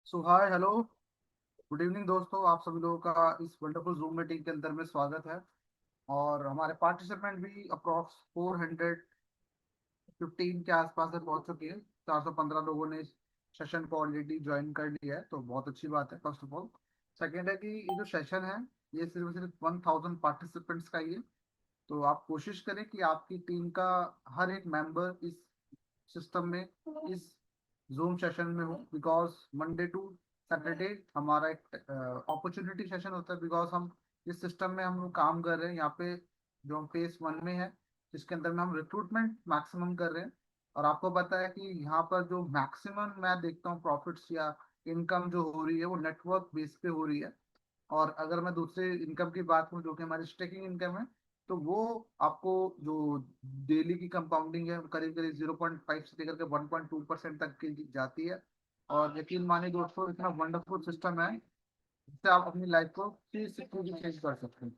सो hi hello, good evening दोस्तों। आप सभी लोगों का इस वंडरफुल जूम मीटिंग के अंदर में स्वागत है। और हमारे पार्टिसिपेंट भी अप्रॉक्स 415 के आसपास से पहुंच चुके हैं। 415 लोगों ने इस सेशन को ऑलरेडी ज्वाइन कर लिया है, तो बहुत अच्छी बात है। फर्स्ट ऑफ ऑल, सेकेंड है कि ये जो सेशन है, ये सिर्फ सिर्फ 1000 पार्टिसिपेंट्स का ही है। तो आप कोशिश करें कि आपकी टीम का हर एक मेंबर इस सिस्टम में, इस जूम सेशन में हो। बिकॉज मंडे टू सैटरडे हमारा एक अपॉर्चुनिटी सेशन होता है। बिकॉज हम इस सिस्टम में हम लोग काम कर रहे हैं यहाँ पे, जो हम फेज 1 में है, जिसके अंदर में हम रिक्रूटमेंट मैक्सिमम कर रहे हैं। और आपको पता है कि यहाँ पर जो मैक्सिमम मैं देखता हूँ प्रॉफिट्स या इनकम जो हो रही है, वो नेटवर्क बेस पे हो रही है। और अगर मैं दूसरे इनकम की बात करूँ, जो कि हमारी स्टेकिंग इनकम है, तो वो आपको जो डेली की कंपाउंडिंग है, करीब करीब 0.5 से लेकर के 1.2% तक की जाती है। और यकीन मानिए दोस्तों, इतना वंडरफुल सिस्टम है जिससे आप अपनी लाइफ को 360 चेंज कर सकते हैं।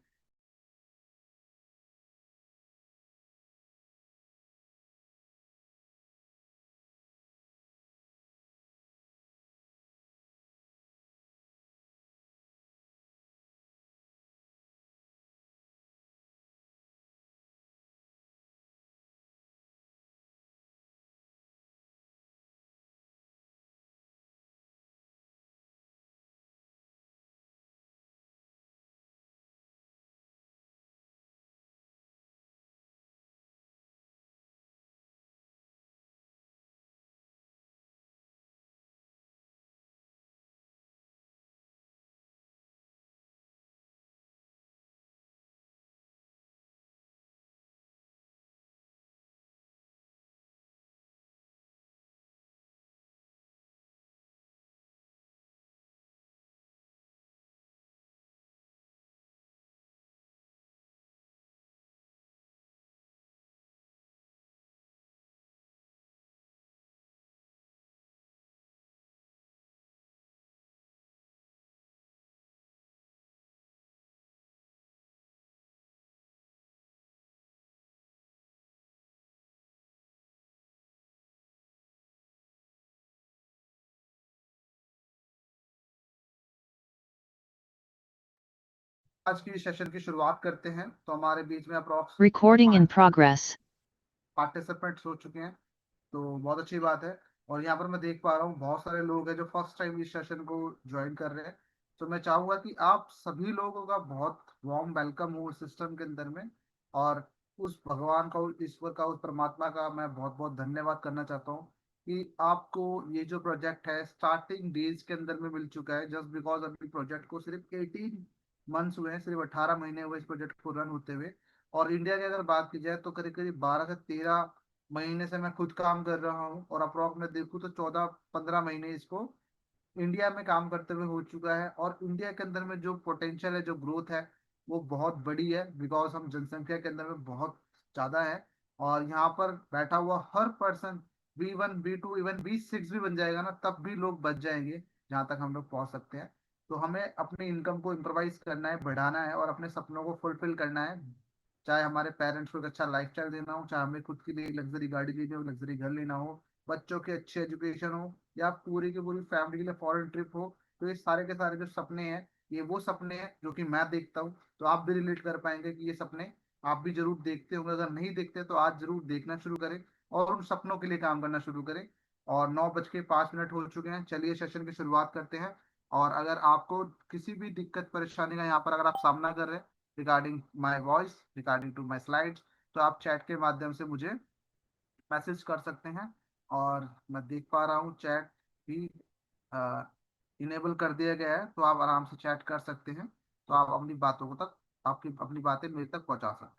आज की सेशन की शुरुआत करते हैं। तो हमारे बीच में approx Recording in progress. Participants हो चुके हैं, तो बहुत अच्छी बात है। और यहाँ पर मैं देख पा रहा हूँ बहुत सारे लोग हैं जो फर्स्ट टाइम इस सेशन को ज्वाइन कर रहे हैं। तो मैं चाहूंगा कि आप सभी लोगों का बहुत वार्म वेलकम हो सिस्टम के अंदर में। और उस भगवान का, उस ईश्वर का, उस परमात्मा का मैं बहुत बहुत धन्यवाद करना चाहता हूँ कि आपको ये जो प्रोजेक्ट है स्टार्टिंग डेज के अंदर में मिल चुका है। जस्ट बिकॉज अभी प्रोजेक्ट को सिर्फ 18 मंथ्स हुए हैं, सिर्फ 18 महीने हुए इस प्रोजेक्ट को रन होते हुए। और इंडिया की अगर बात की जाए तो करीब करीब 12 से 13 महीने से मैं खुद काम कर रहा हूँ। और अप्रॉक्स में देखूँ तो 14-15 महीने इसको इंडिया में काम करते हुए हो चुका है। और इंडिया के अंदर में जो पोटेंशियल है, जो ग्रोथ है, वो बहुत बड़ी है। बिकॉज हम जनसंख्या के अंदर में बहुत ज्यादा है। और यहाँ पर बैठा हुआ हर person B1 B2 even B6 भी बन जाएगा ना, तब भी लोग बच जाएंगे जहाँ तक हम लोग पहुंच सकते हैं। तो हमें अपनी इनकम को इम्प्रोवाइज करना है, बढ़ाना है और अपने सपनों को फुलफिल करना है। चाहे हमारे पेरेंट्स को एक अच्छा लाइफस्टाइल देना हो, चाहे हमें खुद के लिए लग्जरी गाड़ी लेनी हो, लग्जरी घर लेना हो, बच्चों के अच्छे एजुकेशन हो, या पूरी की पूरी फैमिली के लिए फॉरेन ट्रिप हो। तो ये सारे के सारे जो सपने हैं, ये वो सपने हैं जो कि मैं देखता हूँ। तो आप भी रिलेट कर पाएंगे कि ये सपने आप भी जरूर देखते होंगे। अगर नहीं देखते तो आज जरूर देखना शुरू करें और उन सपनों के लिए काम करना शुरू करें। और 9:05 हो चुके हैं, चलिए सेशन की शुरुआत करते हैं। और अगर आपको किसी भी दिक्कत परेशानी का यहाँ पर अगर आप सामना कर रहे हैं regarding my voice, regarding to my slides, तो आप चैट के माध्यम से मुझे मैसेज कर सकते हैं। और मैं देख पा रहा हूँ चैट भी इनेबल कर दिया गया है, तो आप आराम से चैट कर सकते हैं। तो आप अपनी बातों को तक, आपकी अपनी बातें मेरे तक पहुंचा सकते हैं।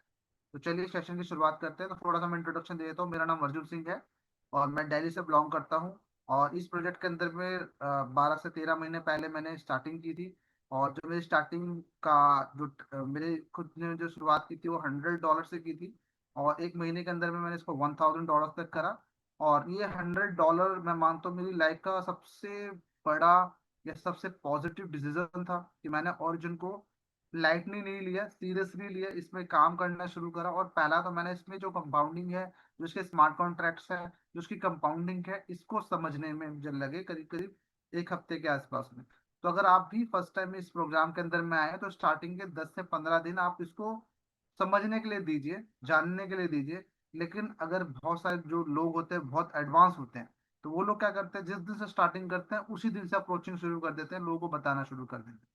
तो चलिए सेशन की शुरुआत करते हैं। तो थोड़ा सा मैं इंट्रोडक्शन दे देता हूँ। मेरा नाम अर्जुन सिंह है और मैं दिल्ली से बिलोंग करता हूँ। और इस प्रोजेक्ट के अंदर में 12 से 13 महीने पहले मैंने स्टार्टिंग की थी। और जो मेरी स्टार्टिंग का जो मेरे खुद ने जो शुरुआत की थी, वो $100 से की थी। और एक महीने के अंदर में मैंने इसको $1000 तक करा। और ये $100 मैं मानता हूँ मेरी लाइफ का सबसे बड़ा या सबसे पॉजिटिव डिसीजन था कि मैंने ओरिजिन को लाइटली नहीं लिया, सीरियसली लिया, इसमें काम करना शुरू करा। और पहला तो मैंने इसमें जो कंपाउंडिंग है, जो इसके स्मार्ट कॉन्ट्रैक्ट्स है, जो इसकी कंपाउंडिंग है, इसको समझने में मुझे लगे करीब करीब एक हफ्ते के आसपास में। तो अगर आप भी फर्स्ट टाइम इस प्रोग्राम के अंदर में आए हैं, तो स्टार्टिंग के 10 से 15 दिन आप इसको समझने के लिए दीजिए, जानने के लिए दीजिए। लेकिन अगर बहुत सारे जो लोग होते हैं बहुत एडवांस होते हैं, तो वो लोग क्या करते हैं, जिस दिन से स्टार्टिंग करते हैं उसी दिन से अप्रोचिंग शुरू कर देते हैं, लोगों को बताना शुरू कर देते हैं।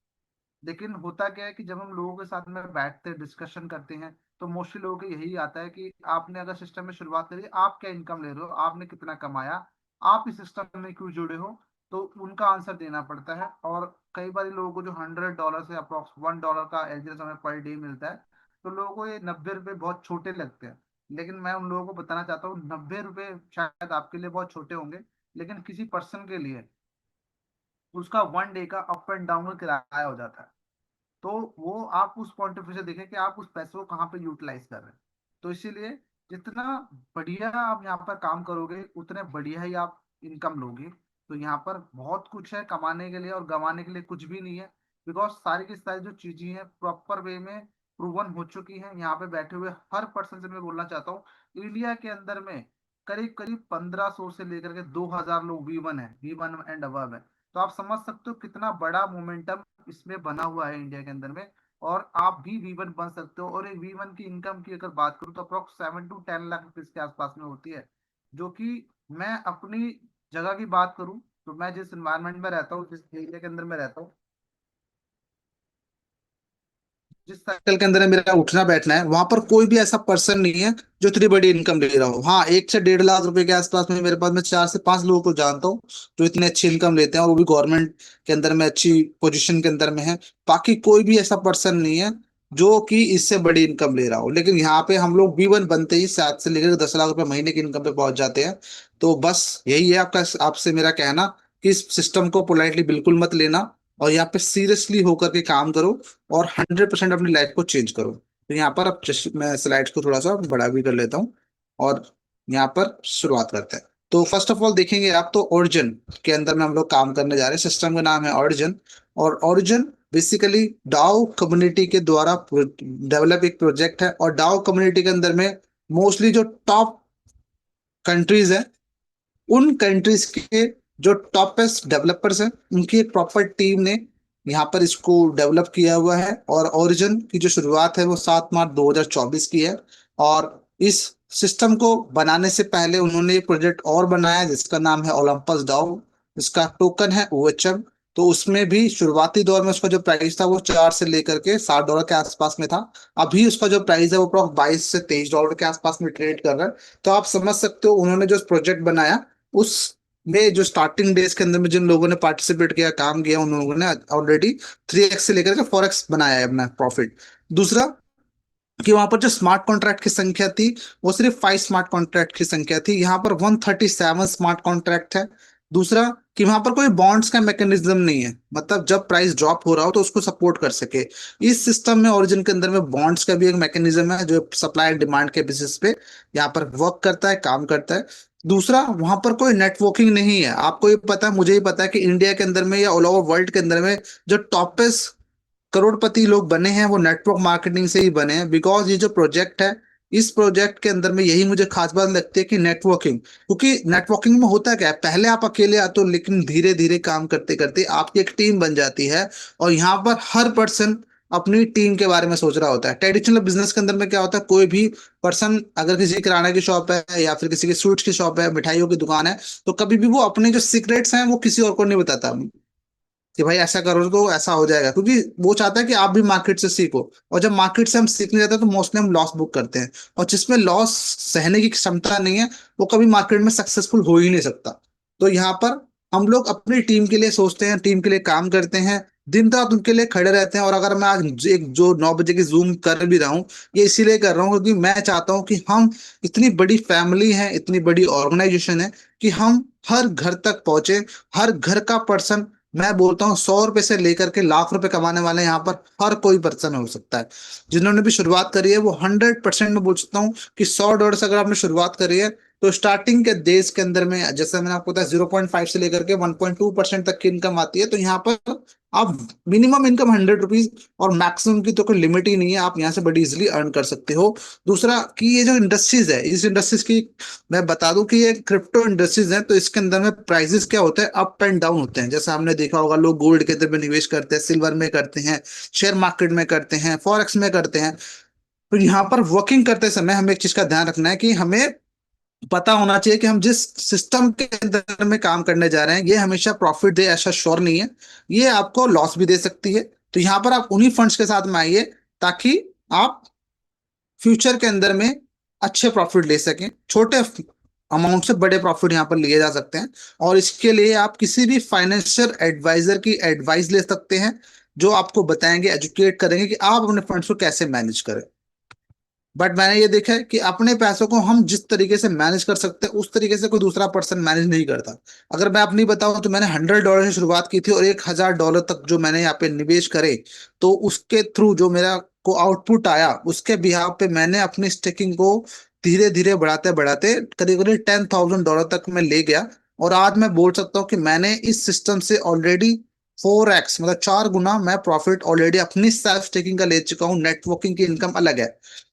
लेकिन होता क्या है कि जब हम लोगों के साथ में बैठते हैं, डिस्कशन करते हैं, तो मोस्टली लोगों को यही आता है कि आपने अगर सिस्टम में शुरुआत करी, आप क्या इनकम ले रहे हो, आपने कितना कमाया, आप इस सिस्टम में क्यों जुड़े हो। तो उनका आंसर देना पड़ता है। और कई बार लोगों को जो $100 से अप्रोक्स $1 का एवरेज हमें पर डे मिलता है, तो लोगों को ये 90 रुपये बहुत छोटे लगते हैं। लेकिन मैं उन लोगों को बताना चाहता हूँ, 90 रुपये शायद आपके लिए बहुत छोटे होंगे, लेकिन किसी पर्सन के लिए उसका 1 डे का अप एंड डाउन का किराया हो जाता है। तो वो आप उस पॉइंट ऑफ व्यू से देखें कि आप उस पैसे को कहाँ पे यूटिलाइज कर रहे हैं। तो इसीलिए जितना बढ़िया आप यहाँ पर काम करोगे, उतने बढ़िया ही आप इनकम लोगे। तो यहाँ पर बहुत कुछ है कमाने के लिए, और गंवाने के लिए कुछ भी नहीं है। बिकॉज सारी की सारी जो चीजें हैं प्रॉपर वे में प्रूवन हो चुकी हैं। यहाँ पे बैठे हुए हर पर्सन से मैं बोलना चाहता हूँ, इंडिया के अंदर में करीब करीब 1500 से लेकर के 2000 लोग V1 है, V1 एंड अबव है। तो आप समझ सकते हो कितना बड़ा मोमेंटम इसमें बना हुआ है इंडिया के अंदर में। और आप भी V1 बन सकते हो। और एक V1 की इनकम की अगर बात करूँ, तो अप्रोक्स 7 to 10 लाख रुपीज के आसपास में होती है। जो कि मैं अपनी जगह की बात करूँ, तो मैं जिस एनवायरनमेंट में रहता हूँ, जिस एरिया के अंदर में रहता हूँ, जिस सर्कल के अंदर मेरा उठना बैठना है, वहां पर कोई भी ऐसा पर्सन नहीं है जो इतनी बड़ी इनकम ले रहा हो। हाँ, 1 से 1.5 लाख रुपए के आसपास में मेरे पास, मैं 4 से 5 लोगों को जानता हूँ जो इतनी अच्छी इनकम लेते हैं, और वो भी गवर्नमेंट के अंदर में अच्छी पोजीशन के अंदर में है। बाकी कोई भी ऐसा पर्सन नहीं है जो कि इससे बड़ी इनकम ले रहा हो। लेकिन यहाँ पे हम लोग B1 बनते ही 7 से लेकर 10 लाख रुपए महीने की इनकम पे पहुंच जाते हैं। तो बस यही है आपका, आपसे मेरा कहना कि इस सिस्टम को पोलाइटली बिल्कुल मत लेना, और यहाँ पे सीरियसली होकर के काम करो, और 100% अपनी लाइफ को चेंज करो। तो यहाँ पर अब मैं स्लाइड्स को थोड़ा सा बड़ा भी कर लेता हूँ, और यहाँ पर शुरुआत करते हैं। तो फर्स्ट ऑफ ऑल देखेंगे आप, तो ओरिजिन के अंदर में हम लोग काम करने जा रहे हैं। सिस्टम का नाम है ओरिजिन। और ओरिजिन बेसिकली डाओ कम्युनिटी के द्वारा डेवलप एक प्रोजेक्ट है। और डाओ कम्युनिटी के अंदर में मोस्टली जो टॉप कंट्रीज है, उन कंट्रीज के जो टॉपेस्ट डेवलपर्स हैं, उनकी एक प्रॉपर टीम ने यहाँ पर इसको डेवलप किया हुआ है। और ओरिजिन की जो शुरुआत है वो 7 मार्च 2024 की है। और इस सिस्टम को बनाने से पहले उन्होंने एक प्रोजेक्ट और बनाया जिसका नाम है ओलंपस डाउ। इसका टोकन है OHM। तो उसमें भी शुरुआती दौर में उसका जो प्राइस था वो 4 से लेकर के $60 के आसपास में था। अभी उसका जो प्राइस है वो अप्रॉक्स $22 से $23 के आसपास में ट्रेड कर रहा है। तो आप समझ सकते हो उन्होंने जो प्रोजेक्ट बनाया, उस में जो स्टार्टिंग डेज के अंदर में जिन लोगों ने पार्टिसिपेट किया, काम किया, उन लोगों ने ऑलरेडी 3x से लेकर के 4x बनाया है अपना प्रॉफिट। दूसरा, कि वहां पर जो स्मार्ट कॉन्ट्रैक्ट की संख्या थी वो सिर्फ 5 स्मार्ट कॉन्ट्रैक्ट की संख्या थी, यहाँ पर 137 स्मार्ट कॉन्ट्रैक्ट है। दूसरा, कि वहां पर कोई बॉन्ड्स का मैकेनिज्म नहीं है, मतलब जब प्राइस ड्रॉप हो रहा हो तो उसको सपोर्ट कर सके। इस सिस्टम में, ओरिजिन के अंदर में, बॉन्ड्स का भी एक मैकेनिज्म है जो सप्लाई एंड डिमांड के बेसिस पे यहाँ पर वर्क करता है, काम करता है। दूसरा, वहां पर कोई नेटवर्किंग नहीं है। आपको ये पता है, मुझे ही पता है कि इंडिया के अंदर में या ऑल ओवर वर्ल्ड के अंदर में जो टॉपेस्ट करोड़पति लोग बने हैं वो नेटवर्क मार्केटिंग से ही बने हैं। बिकॉज ये जो प्रोजेक्ट है, इस प्रोजेक्ट के अंदर में यही मुझे खास बात लगती है कि नेटवर्किंग। क्योंकि नेटवर्किंग में होता क्या है, पहले आप अकेले आते हो, लेकिन धीरे धीरे काम करते करते आपकी एक टीम बन जाती है। और यहाँ पर हर पर्सन अपनी टीम के बारे में सोच रहा होता है। ट्रेडिशनल बिजनेस के अंदर में क्या होता है, कोई भी पर्सन अगर किसी किराना की शॉप है या फिर किसी की स्वीट्स की शॉप है, मिठाइयों की दुकान है, तो कभी भी वो अपने जो सीक्रेट्स हैं वो किसी और को नहीं बताता कि भाई ऐसा करो तो ऐसा हो जाएगा, क्योंकि वो चाहता है कि आप भी मार्केट से सीखो। और जब मार्केट से हम सीखने जाते हैं तो मोस्टली हम लॉस बुक करते हैं, और जिसमें लॉस सहने की क्षमता नहीं है वो कभी मार्केट में सक्सेसफुल हो ही नहीं सकता। तो यहाँ पर हम लोग अपनी टीम के लिए सोचते हैं, टीम के लिए काम करते हैं, दिन रात उनके लिए खड़े रहते हैं। और अगर मैं आज एक जो 9 बजे की जूम कर भी रहा हूँ, ये इसीलिए कर रहा हूँ क्योंकि मैं चाहता हूँ कि हम इतनी बड़ी फैमिली है, इतनी बड़ी ऑर्गेनाइजेशन है, कि हम हर घर तक पहुंचे। हर घर का पर्सन, मैं बोलता हूँ, $100 से लेकर के लाख रुपए कमाने वाले यहाँ पर हर कोई पर्सन हो सकता है। जिन्होंने भी शुरुआत करी है वो 100% में बोल सकता हूँ कि $100 से अगर आपने शुरुआत करी है, तो स्टार्टिंग के देश के अंदर में जैसे मैंने आपको बताया 0.5 से लेकर के 1.2% तक की इनकम आती है। तो यहाँ पर आप मिनिमम इनकम 100 रुपीज और मैक्सिमम की तो कोई लिमिट ही नहीं है, आप यहाँ से बड़ी इजिली अर्न कर सकते हो। दूसरा कि ये जो इंडस्ट्रीज है, इस इंडस्ट्रीज की मैं बता दूं कि ये क्रिप्टो इंडस्ट्रीज है, तो इसके अंदर में प्राइसेस क्या होते हैं, अप एंड डाउन होते हैं। जैसे हमने देखा होगा लोग गोल्ड के अंदर में निवेश करते हैं, सिल्वर में करते हैं, शेयर मार्केट में करते हैं, फॉरेक्स में करते हैं। तो यहाँ पर वर्किंग करते समय हमें एक चीज का ध्यान रखना है कि हमें पता होना चाहिए कि हम जिस सिस्टम के अंदर में काम करने जा रहे हैं ये हमेशा प्रॉफिट दे ऐसा श्योर नहीं है, ये आपको लॉस भी दे सकती है। तो यहाँ पर आप उन्हीं फंड्स के साथ में आइए ताकि आप फ्यूचर के अंदर में अच्छे प्रॉफिट ले सकें। छोटे अमाउंट से बड़े प्रॉफिट यहाँ पर लिए जा सकते हैं, और इसके लिए आप किसी भी फाइनेंशियल एडवाइजर की एडवाइस ले सकते हैं, जो आपको बताएंगे, एजुकेट करेंगे कि आप अपने फंड्स को कैसे मैनेज करें। बट मैंने ये देखा है कि अपने पैसों को हम जिस तरीके से मैनेज कर सकते हैं उस तरीके से कोई दूसरा पर्सन मैनेज नहीं करता। अगर मैं अपनी बताऊं तो मैंने $100 से शुरुआत की थी, और $1000 तक जो मैंने यहाँ पे निवेश करे, तो उसके थ्रू जो मेरा को आउटपुट आया उसके बिहाव पे मैंने अपनी स्टेकिंग को धीरे धीरे बढ़ाते बढ़ाते करीब करीब $10,000 तक मैं ले गया। और आज मैं बोल सकता हूँ कि मैंने इस सिस्टम से ऑलरेडी 4x मतलब 4 गुना मैं प्रॉफिट ऑलरेडी अपनी सेल्फ स्टेकिंग का ले चुका हूँ। नेटवर्किंग की इनकम अलग है।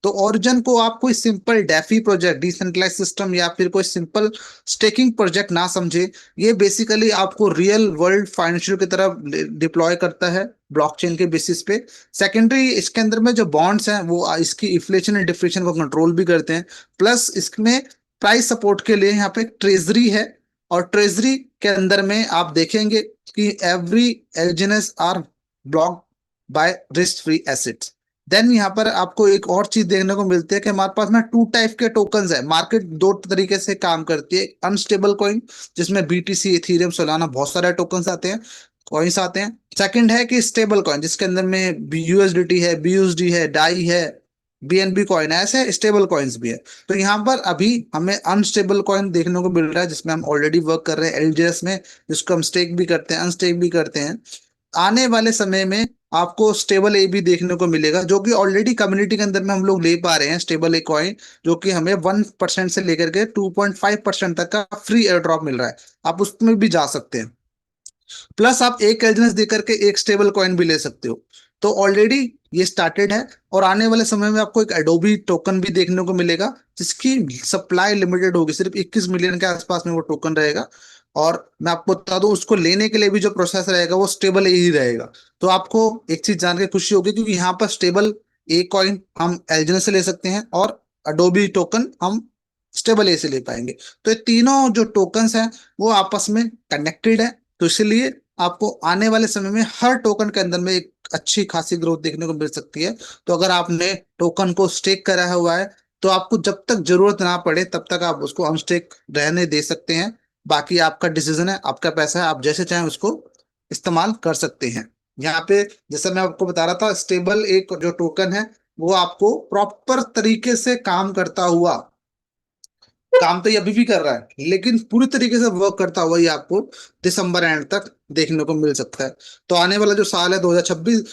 तो ओरिजिन को आप कोई simple DeFi project, decentralize system या फिर कोई सिंपल स्टेकिंग प्रोजेक्ट ना समझे। ये बेसिकली आपको रियल वर्ल्ड फाइनेंशियल की तरफ डिप्लॉय करता है ब्लॉकचेन के बेसिस पे। सेकेंडरी इसके अंदर में जो बॉन्ड्स हैं वो इसकी इन्फ्लेशन एंड डिफ्लेशन को कंट्रोल भी करते हैं। प्लस इसमें प्राइस सपोर्ट के लिए यहाँ पे ट्रेजरी है, और ट्रेजरी के अंदर में आप देखेंगे कि every LGNS are block by risk free assets. Then यहाँ पर आपको एक और चीज देखने को मिलती है कि हमारे पास में टू टाइप के टोकन्स है। मार्केट दो तरीके से काम करती है, अनस्टेबल कॉइन जिसमें बीटीसी, इथीरियम, सोलाना बहुत सारे टोकन्स आते हैं, कॉइन्स आते हैं। सेकंड है कि स्टेबल कॉइन जिसके अंदर में यूएसडीटी है, बीयूएसडी है, डाई है, बीएनबी कॉइन है, ऐसे स्टेबल कॉइन्स भी है। तो यहाँ पर अभी हमें अनस्टेबल कॉइन देखने को मिल रहा है जिसमें हम ऑलरेडी वर्क कर रहे हैं एलजीएस में, जिसको हम स्टेक भी करते हैं, अनस्टेक भी करते हैं। आने वाले समय में आपको स्टेबल ए भी देखने को मिलेगा, जो कि ऑलरेडी कम्युनिटी के अंदर में हम लोग ले पा रहे हैं स्टेबल ए कॉइन, जो कि हमें 1% से लेकर के 2.5% तक का फ्री एयर ड्रॉप मिल रहा है। आप उसमें भी जा सकते हैं। प्लस आप एक एलजीएस देकर के एक स्टेबल कॉइन भी ले सकते हो। तो ऑलरेडी ये स्टार्टेड है, और आने वाले समय में आपको एक एडोबी टोकन भी देखने को मिलेगा जिसकी सप्लाई लिमिटेड होगी, सिर्फ 21 मिलियन के आसपास में वो टोकन रहेगा। और मैं आपको बता दूं उसको लेने के लिए भी जो प्रोसेस रहेगा वो स्टेबल ही रहेगा। तो आपको एक चीज जान के खुशी होगी क्योंकि यहाँ पर स्टेबल ए कॉइन हम एलजीएस से ले सकते हैं, और अडोबी टोकन हम स्टेबल ए से ले पाएंगे। तो ये तीनों जो टोकन्स हैं वो आपस में कनेक्टेड है। तो इसलिए आपको आने वाले समय में हर टोकन के अंदर में एक अच्छी खासी ग्रोथ देखने को मिल सकती है। तो अगर आपने टोकन को स्टेक करा हुआ है तो आपको जब तक जरूरत ना पड़े तब तक आप उसको अनस्टेक रहने दे सकते हैं। बाकी आपका डिसीजन है, आपका पैसा है, आप जैसे चाहें उसको इस्तेमाल कर सकते हैं। यहाँ पे जैसे मैं आपको बता रहा था, स्टेबल एक जो टोकन है वो आपको प्रॉपर तरीके से काम करता हुआ, काम तो ये अभी भी कर रहा है लेकिन पूरी तरीके से वर्क करता हुआ ये आपको दिसंबर एंड तक देखने को मिल सकता है। तो आने वाला जो साल है 2026,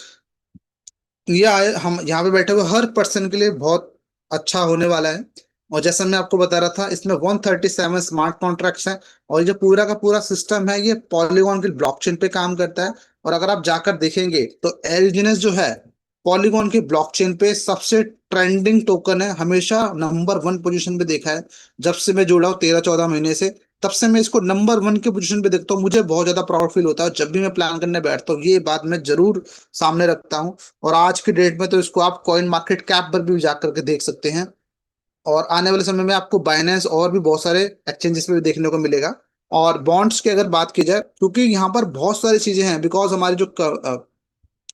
ये आए हम यहाँ पे बैठे हुए हर पर्सन के लिए बहुत अच्छा होने वाला है। और जैसा मैं आपको बता रहा था इसमें 137 स्मार्ट कॉन्ट्रैक्ट्स हैं, और ये पूरा का पूरा सिस्टम है ये पॉलीगॉन की ब्लॉकचेन पे काम करता है। और अगर आप जाकर देखेंगे तो एलजीएनएस जो है पॉलीगॉन की ब्लॉकचेन पे सबसे ट्रेंडिंग टोकन है, हमेशा नंबर 1 पोजीशन पे देखा है। जब से मैं जुड़ा हूँ 13-14 महीने से, तब से मैं इसको नंबर 1 के पोजीशन पे देखता हूँ। मुझे बहुत ज्यादा प्राउड फील होता है, जब भी मैं प्लान करने बैठता हूँ ये बात मैं जरूर सामने रखता हूँ। और आज की डेट में तो इसको आप कॉइन मार्केट कैप पर भी जा करके देख सकते हैं। और आने वाले समय में आपको बाइनेंस और भी बहुत सारे एक्सचेंजेस पे भी देखने को मिलेगा। और बॉन्ड्स की अगर बात की जाए, क्योंकि यहाँ पर बहुत सारी चीजें हैं, बिकॉज हमारी जो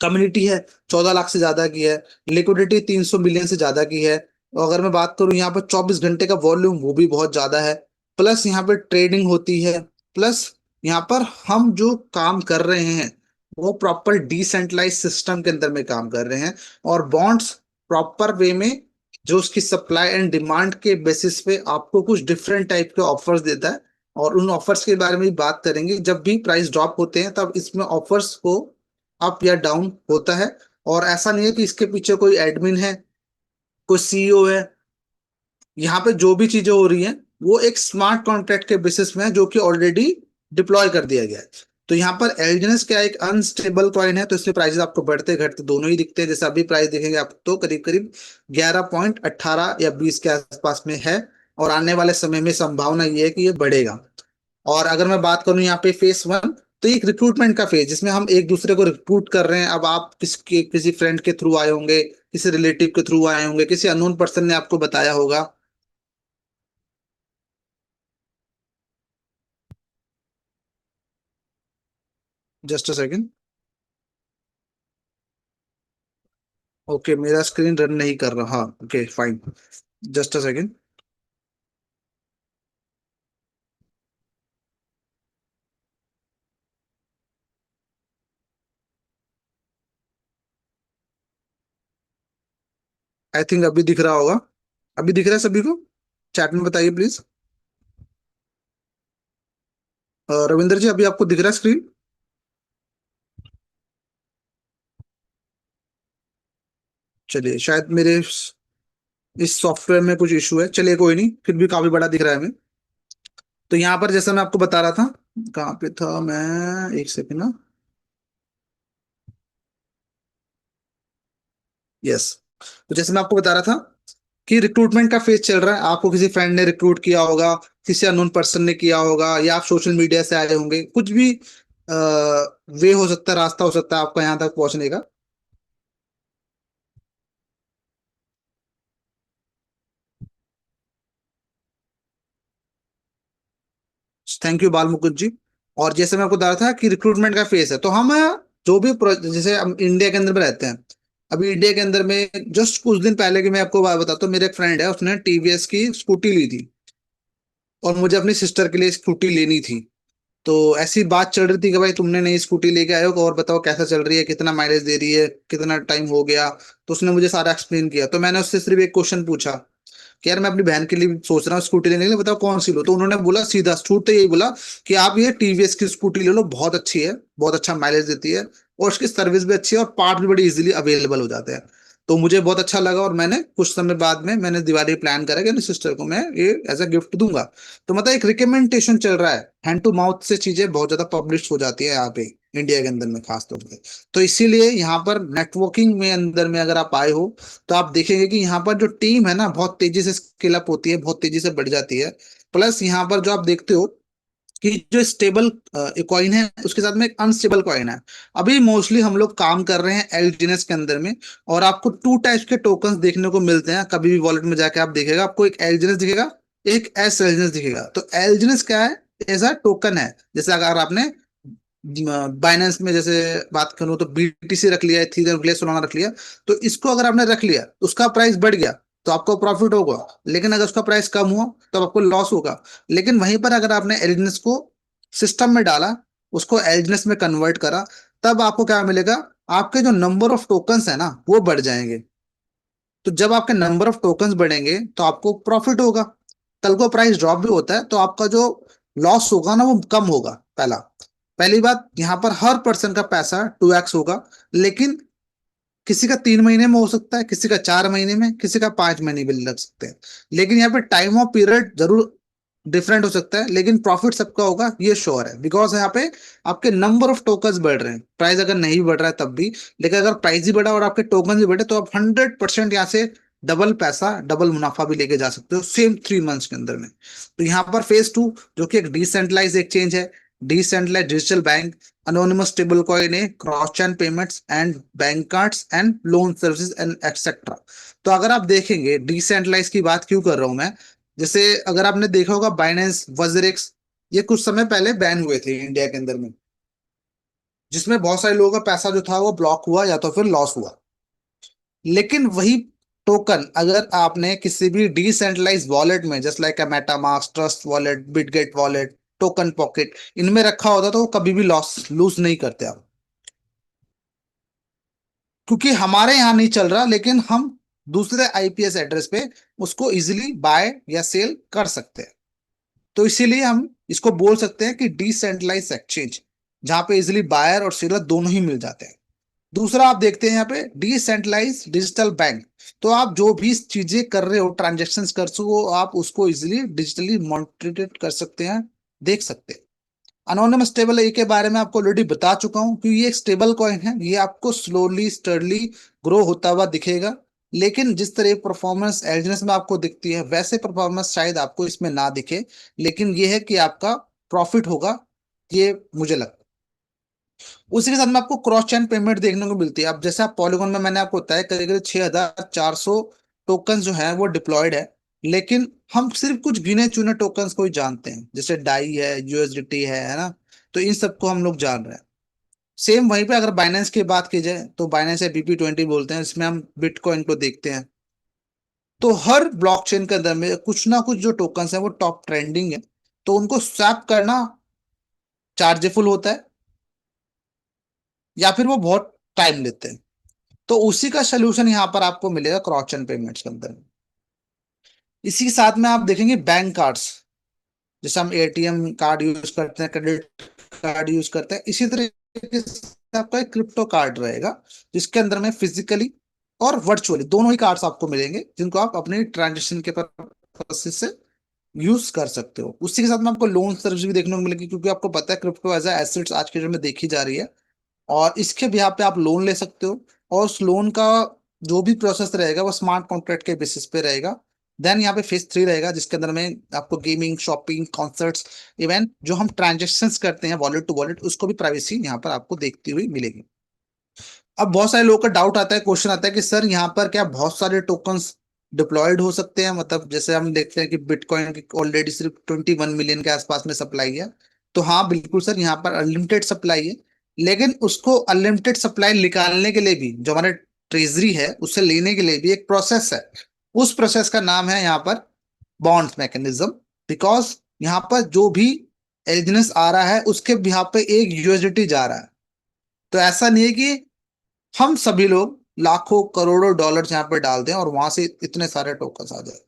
कम्युनिटी है 14 लाख से ज्यादा की है, लिक्विडिटी 300 मिलियन से ज्यादा की है। और अगर मैं बात करूँ यहाँ पर 24 घंटे का वॉल्यूम वो भी बहुत ज्यादा है। प्लस यहाँ पे ट्रेडिंग होती है। प्लस यहाँ पर हम जो काम कर रहे हैं वो प्रॉपर डिसेंट्रलाइज सिस्टम के अंदर में काम कर रहे हैं। और बॉन्ड्स प्रॉपर वे में जो उसकी सप्लाई एंड डिमांड के बेसिस पे आपको कुछ डिफरेंट टाइप के ऑफर्स देता है। और उन ऑफर्स के बारे में भी बात करेंगे, जब भी प्राइस ड्रॉप होते हैं तब इसमें ऑफर्स को अप या डाउन होता है। और ऐसा नहीं है कि इसके पीछे कोई एडमिन है, कोई सीईओ है। यहाँ पे जो भी चीजें हो रही हैं वो एक स्मार्ट कॉन्ट्रैक्ट के बेसिस में है जो कि ऑलरेडी डिप्लॉय कर दिया गया है। तो यहाँ पर एलजीएनएस क्या है, एक अनस्टेबल कॉइन है, तो इसमें प्राइसेस आपको बढ़ते घटते दोनों ही दिखते हैं। जैसे अभी प्राइस देखेंगे आप तो करीब करीब 11.18 या 20 के आसपास में है, और आने वाले समय में संभावना ये है कि ये बढ़ेगा। और अगर मैं बात करूं यहाँ पे फेस वन, तो एक रिक्रूटमेंट का फेज जिसमें हम एक दूसरे को रिक्रूट कर रहे हैं। अब आप किसी फ्रेंड के थ्रू आए होंगे, किसी रिलेटिव के थ्रू आए होंगे, किसी अननोन पर्सन ने आपको बताया होगा। Just a second. ओके, मेरा स्क्रीन रन नहीं कर रहा, okay fine. Just a second. I think अभी दिख रहा होगा। अभी दिख रहा है सभी को? चैट में बताइए प्लीज। रविंदर जी, अभी आपको दिख रहा है स्क्रीन? चलिए, शायद मेरे इस सॉफ्टवेयर में कुछ इशू है, चलिए कोई नहीं, फिर भी काफी बड़ा दिख रहा है हमें। तो यहाँ पर जैसा मैं आपको बता रहा था, कहाँ पे था मैं, एक सेकंड ना। यस। तो जैसे मैं आपको बता रहा था कि रिक्रूटमेंट का फेज चल रहा है, आपको किसी फ्रेंड ने रिक्रूट किया होगा, किसी अननोन पर्सन ने किया होगा, या आप सोशल मीडिया से आए होंगे, कुछ भी वे हो सकता है, रास्ता हो सकता है आपका यहाँ तक पहुंचने का। थैंक यू बाल मुकुंद जी। और जैसे मैं आपको बता रहा था कि रिक्रूटमेंट का फेज है, तो हम जो भी जैसे हम इंडिया के अंदर में रहते हैं, अभी इंडिया के अंदर में जस्ट कुछ दिन पहले की मैं आपको बात बताता हूँ, मेरे एक फ्रेंड है, उसने टीवीएस की स्कूटी ली थी, और मुझे अपनी सिस्टर के लिए स्कूटी लेनी थी। तो ऐसी बात चल रही थी कि भाई तुमने नई स्कूटी लेके आए हो, और बताओ कैसा चल रही है, कितना माइलेज दे रही है, कितना टाइम हो गया। तो उसने मुझे सारा एक्सप्लेन किया, तो मैंने उससे सिर्फ एक क्वेश्चन पूछा कि यार मैं अपनी बहन के लिए सोच रहा हूँ स्कूटी लेने के लिए, बताओ कौन सी लो। तो उन्होंने बोला, सीधा छूट तो यही बोला कि आप ये टीवीएस की स्कूटी ले लो, बहुत अच्छी है, बहुत अच्छा माइलेज देती है, और उसकी सर्विस भी अच्छी है, और पार्ट भी बड़ी इजीली अवेलेबल हो जाते हैं। तो मुझे बहुत अच्छा लगा, और मैंने कुछ समय बाद में मैंने दिवाली प्लान करा कि अपनी सिस्टर को मैं ये एज अ गिफ्ट दूंगा। तो मतलब एक रिकमेंडेशन चल रहा है, हैंड टू माउथ से चीजें बहुत ज्यादा पब्लिश हो जाती है यहाँ पे, इंडिया के अंदर में खास तौर पे। तो इसीलिए यहाँ पर नेटवर्किंग में अंदर में अगर आप आए हो, तो आप देखेंगे कि यहाँ पर जो टीम है ना, बहुत तेजी से स्केल अप होती है, बहुत तेजी से बढ़ जाती है। प्लस यहाँ पर जो आप देखते हो कि जो स्टेबल कॉइन है, उसके साथ में एक अनस्टेबल कॉइन है। अभी मोस्टली हम लोग काम कर रहे हैं एलजीएनएस के अंदर में, और आपको टू टाइप्स के टोकन्स देखने को मिलते हैं। कभी भी वॉलेट में जाके आप देखेगा, आपको एक एलजीएनएस दिखेगा, एक एस एलजीएनएस दिखेगा। तो एलजीएनएस क्या है? ऐसा टोकन है, जैसे अगर आपने बाइनेंस में जैसे बात करूं तो बीटीसी रख लिया, इथीरियम रख लिया, सोलाना रख लिया, तो इसको अगर आपने रख लिया, उसका प्राइस बढ़ गया, तो आपको प्रॉफिट होगा। लेकिन अगर उसका प्राइस कम हुआ, तो आपको लॉस होगा। लेकिन वहीं पर अगर आपने एलजीएनएस को सिस्टम में डाला, उसको एलजीएनएस में कन्वर्ट करा, तब आपको क्या मिलेगा? आपके जो नंबर ऑफ टोकन्स है ना, वो बढ़ जाएंगे। तो जब आपके नंबर ऑफ टोकन्स बढ़ेंगे, तो आपको प्रॉफिट होगा। कल को प्राइस ड्रॉप भी होता है, तो आपका जो लॉस होगा ना, वो कम होगा। पहली बात, यहाँ पर हर पर्सन का पैसा 2x होगा। लेकिन किसी का 3 महीने में हो सकता है, किसी का 4 महीने में, किसी का 5 महीने भी लग सकते हैं। लेकिन यहाँ पे टाइम ऑफ पीरियड जरूर डिफरेंट हो सकता है, लेकिन प्रॉफिट सबका होगा, ये श्योर है। बिकॉज यहाँ पे आपके नंबर ऑफ टोकन्स बढ़ रहे हैं, प्राइस अगर नहीं बढ़ रहा है तब भी। लेकिन अगर प्राइस ही बढ़ा और आपके टोकन भी बढ़े, तो आप 100% यहाँ से डबल पैसा, डबल मुनाफा भी लेके जा सकते हो सेम 3 मंथ्स के अंदर में। तो यहाँ पर फेज टू, जो कि एक डिसेंट्रलाइज एक्सचेंज है, decentralize digital bank, anonymous stable coin है, cross chain payments and bank cards and loan services and etcetera. तो अगर आप देखेंगे, डिसेंट्रलाइज की बात क्यों कर रहा हूं मैं, जैसे अगर आपने देखा होगा बाइनेंस, वजरेक्स, ये कुछ समय पहले बैन हुए थे इंडिया के अंदर में, जिसमें बहुत सारे लोगों का पैसा जो था वो ब्लॉक हुआ या तो फिर लॉस हुआ। लेकिन वही टोकन अगर आपने किसी भी डिसेंट्रलाइज वॉलेट में, जस्ट लाइक अ MetaMask, trust wallet, Bitget wallet, token pocket, इनमें रखा होता, तो वो कभी भी लॉस लूज नहीं करते आप। क्योंकि हमारे यहाँ नहीं चल रहा, लेकिन हम दूसरे आईपीएस एड्रेस पे उसको इजीली बाय या सेल कर सकते हैं। तो इसीलिए हम इसको बोल सकते हैं कि डिसेंट्रलाइज एक्सचेंज, जहां पे इजीली बायर और सेलर दोनों ही मिल जाते हैं। दूसरा आप देखते हैं यहाँ पे डिसेंट्रलाइज डिजिटल बैंक। तो आप जो भी चीजें कर रहे हो, ट्रांजेक्शन्स कर सको, आप उसको इजिली डिजिटली मॉनिटर कर सकते हैं, देख सकते हैं। अनोनिमस स्टेबल ए के बारे में आपको ऑलरेडी बता चुका हूं कि ये एक स्टेबल कॉइन है, ये आपको स्लोली स्टडली ग्रो होता हुआ दिखेगा। लेकिन जिस तरह परफॉर्मेंस एलजीएस में आपको दिखती है, वैसे परफॉर्मेंस शायद आपको इसमें ना दिखे। लेकिन ये है कि आपका प्रॉफिट होगा, ये मुझे लगता है। उसी के साथ में आपको क्रॉस चैन पेमेंट देखने को मिलती है। अब जैसे आप पॉलीगॉन में, मैंने आपको बताया करीब करीब 6400 टोकन जो है वो डिप्लॉयड है। लेकिन हम सिर्फ कुछ गिने चुने टोकन्स को ही जानते हैं, जैसे डाई है, यूएसडीटी है ना। तो इन सबको हम लोग जान रहे हैं। सेम वहीं पे अगर बाइनेंस की बात की जाए, तो बाइनेंस है BP20 बोलते हैं, इसमें हम बिटकॉइन को देखते हैं। तो हर ब्लॉकचेन के अंदर में कुछ ना कुछ जो टोकन्स है वो टॉप ट्रेंडिंग है। तो उनको स्वैप करना चार्जेबल होता है, या फिर वो बहुत टाइम लेते हैं। तो उसी का सोल्यूशन यहाँ पर आपको मिलेगा क्रॉस चेन पेमेंट्स के अंदर। इसी के साथ में आप देखेंगे बैंक कार्ड्स। जैसे हम एटीएम कार्ड यूज करते हैं, क्रेडिट कार्ड यूज करते हैं, इसी तरीके से आपका एक क्रिप्टो कार्ड रहेगा, जिसके अंदर में फिजिकली और वर्चुअली दोनों ही कार्ड्स आपको मिलेंगे, जिनको आप अपने ट्रांजेक्शन के पर्पस से यूज कर सकते हो। उसी के साथ में आपको लोन सर्विस भी देखने को मिलेगी, क्योंकि आपको पता है क्रिप्टो एज एसेट्स आज के डेट में देखी जा रही है। और इसके भी पे आप लोन ले सकते हो। और उस लोन का जो भी प्रोसेस रहेगा वो स्मार्ट कॉन्ट्रैक्ट के बेसिस पे रहेगा। देन यहाँ पे फेज 3 रहेगा, जिसके अंदर में आपको गेमिंग, शॉपिंग, कॉन्सर्ट्स, इवेंट जो हम ट्रांजेक्शन्स करते हैं वॉलेट टू वॉलेट, उसको भी प्राइवेसी यहाँ पर आपको देखती हुई मिलेगी। अब बहुत सारे लोगों का डाउट आता है, क्वेश्चन आता है कि सर यहाँ पर क्या बहुत सारे टोकन्स डिप्लॉयड हो सकते हैं? मतलब जैसे हम देखते हैं कि बिटकॉइन की ऑलरेडी सिर्फ 21 मिलियन के आसपास में सप्लाई है। तो हाँ बिल्कुल सर, यहाँ पर अनलिमिटेड सप्लाई है। लेकिन उसको अनलिमिटेड सप्लाई निकालने के लिए भी जो हमारे ट्रेजरी है, उससे लेने के लिए भी एक प्रोसेस है। उस प्रोसेस का नाम है यहाँ पर बॉन्ड मैकेनिज्म। बिकॉज यहाँ पर जो भी एलिजिनेस आ रहा है, उसके यहाँ पे एक यूएसडीटी जा रहा है। तो ऐसा नहीं है कि हम सभी लोग लाखों करोड़ों डॉलर्स यहाँ पे डाल दें और वहां से इतने सारे टोकन्स आ जाए।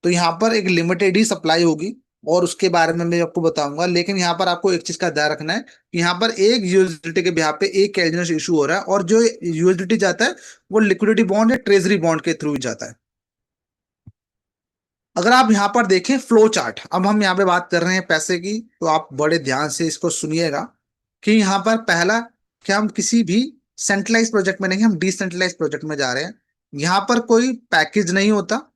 तो यहाँ पर एक लिमिटेड ही सप्लाई होगी, और उसके बारे में मैं आपको बताऊंगा। लेकिन यहाँ पर आपको एक चीज का ध्यान रखना है कि यहाँ पर एक यूएसडीटी के बिहाफ पे एक कैलकुलेशन इशू हो रहा है, और जो यूएसडीटी जाता है वो लिक्विडिटी बॉन्ड या ट्रेजरी बॉन्ड के थ्रू ही जाता है। अगर आप यहाँ पर देखें फ्लो चार्ट, अब हम यहाँ पे बात कर रहे हैं पैसे की, तो आप बड़े ध्यान से इसको सुनिएगा कि यहाँ पर पहला, कि हम किसी भी सेंट्रलाइज प्रोजेक्ट में नहीं, हम डिसेंट्रलाइज प्रोजेक्ट में जा रहे हैं। यहाँ पर कोई पैकेज नहीं होता,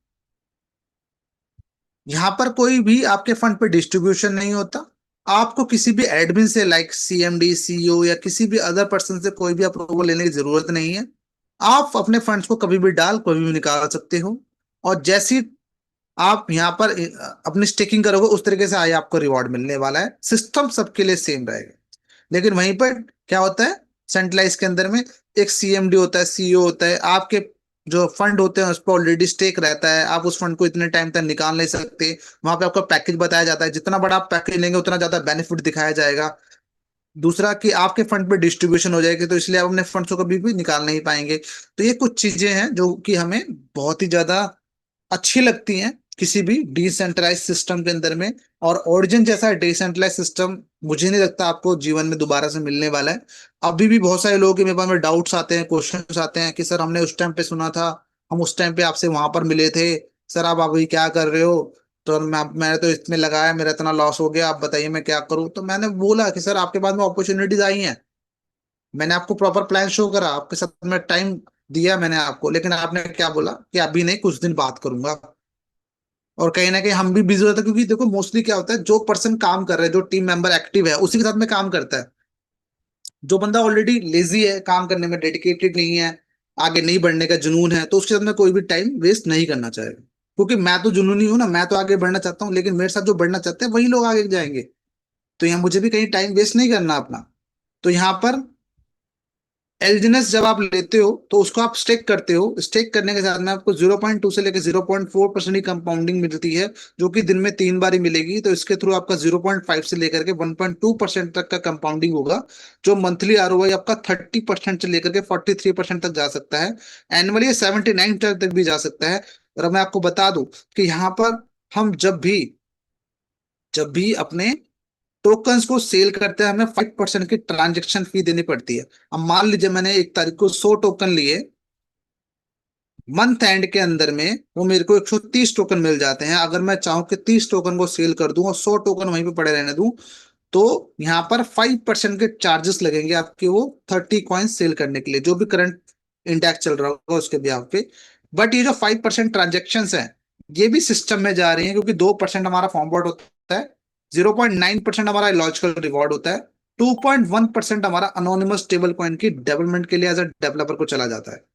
यहाँ पर कोई भी आपके फंड पे डिस्ट्रीब्यूशन नहीं होता। आपको किसी भी एडमिन से, लाइक सीएमडी, सीईओ या किसी भी अदर पर्सन से कोई भी अप्रूवल लेने की जरूरत नहीं है। आप अपने फंड्स को कभी भी डाल, कभी भी निकाल सकते हो। और जैसी आप यहाँ पर अपनी स्टेकिंग करोगे, उस तरीके से आगे आपको रिवॉर्ड मिलने वाला है। सिस्टम सबके लिए सेम रहेगा। लेकिन वहीं पर क्या होता है, सेंट्रलाइज के अंदर में एक सीएमडी होता है, सीईओ होता है, आपके जो फंड होते हैं उस पर ऑलरेडी स्टेक रहता है, आप उस फंड को इतने टाइम तक निकाल नहीं सकते। वहां पे आपका पैकेज बताया जाता है, जितना बड़ा आप पैकेज लेंगे उतना ज्यादा बेनिफिट दिखाया जाएगा। दूसरा कि आपके फंड पे डिस्ट्रीब्यूशन हो जाएगी, तो इसलिए आप अपने फंड्स को कभी भी निकाल नहीं पाएंगे। तो ये कुछ चीजें हैं जो कि हमें बहुत ही ज्यादा अच्छी लगती हैं किसी भी डिसेंट्रलाइज सिस्टम के अंदर में। और ओरिजिन जैसा डिसेंट्रलाइज सिस्टम मुझे नहीं लगता आपको जीवन में दोबारा से मिलने वाला है। अभी भी बहुत सारे लोगों के मेरे पास में डाउट्स आते हैं, क्वेश्चंस आते हैं कि सर हमने उस टाइम पे सुना था, हम उस टाइम पे आपसे वहां पर मिले थे, सर आप अभी क्या कर रहे हो? तो मैंने तो इसमें लगाया, मेरा इतना लॉस हो गया, आप बताइए मैं क्या करूं? तो मैंने बोला कि सर आपके पास में अपॉर्चुनिटीज आई हैं, मैंने आपको प्रॉपर प्लान शो करा, आपके साथ में टाइम दिया मैंने आपको, लेकिन आपने क्या बोला कि अभी नहीं, कुछ दिन बात करूंगा। और कहीं ना कहीं हम भी बिजी होते हैं, क्योंकि देखो मोस्टली क्या होता है, जो पर्सन काम कर रहा है, जो टीम मेंबर एक्टिव है, उसी के साथ में काम करता है। जो बंदा ऑलरेडी लेजी है, काम करने में डेडिकेटेड नहीं है, आगे नहीं बढ़ने का जुनून है, तो उसके साथ में कोई भी टाइम वेस्ट नहीं करना चाहेगा। क्योंकि मैं तो जुनूनी हूं ना, मैं तो आगे बढ़ना चाहता हूँ, लेकिन मेरे साथ जो बढ़ना चाहते हैं वही लोग आगे जाएंगे। तो यहाँ मुझे भी कहीं टाइम वेस्ट नहीं करना अपना। तो यहाँ पर एलजीनेस जब आप लेते हो, तो उसको आप स्टेक करते हो, स्टेक करने के साथ में आपको 0.2 से लेकर 0.4% ही कंपाउंडिंग मिलती है, जो कि दिन में 3 बार ही मिलेगी। तो इसके थ्रू आपका 0.5 से लेकर के 1.2% तक का कंपाउंडिंग होगा, जो मंथली आरओआई आपका 30% से लेकर के 43% तक जा सकता है। एनुअली 79 तक भी जा सकता है। और मैं आपको बता दूं कि यहाँ पर हम जब भी अपने टोकन्स को सेल करते हैं हमें 5% की ट्रांजेक्शन फी देनी पड़ती है। अब मान लीजिए मैंने 1 तारीख को 100 टोकन लिए, मंथ एंड के अंदर में वो मेरे को 130 टोकन मिल जाते हैं। अगर मैं चाहूं कि 30 टोकन को सेल कर दूं और 100 टोकन वहीं पे पड़े रहने दूं, तो यहाँ पर 5% के चार्जेस लगेंगे आपके वो 30 कॉइन सेल करने के लिए, जो भी करंट इंडेक्स चल रहा होगा उसके ब्याह पे। बट ये जो 5% ट्रांजेक्शन है, ये भी सिस्टम में जा रही है, क्योंकि 2% हमारा फॉर्म वर्ड होता है, 0.9% हमारा लॉजिकल रिवॉर्ड होता है, 2.1% हमारा अनोनिमस स्टेबल कॉइन की डेवलपमेंट के लिए एज अ डेवलपर को चला जाता है।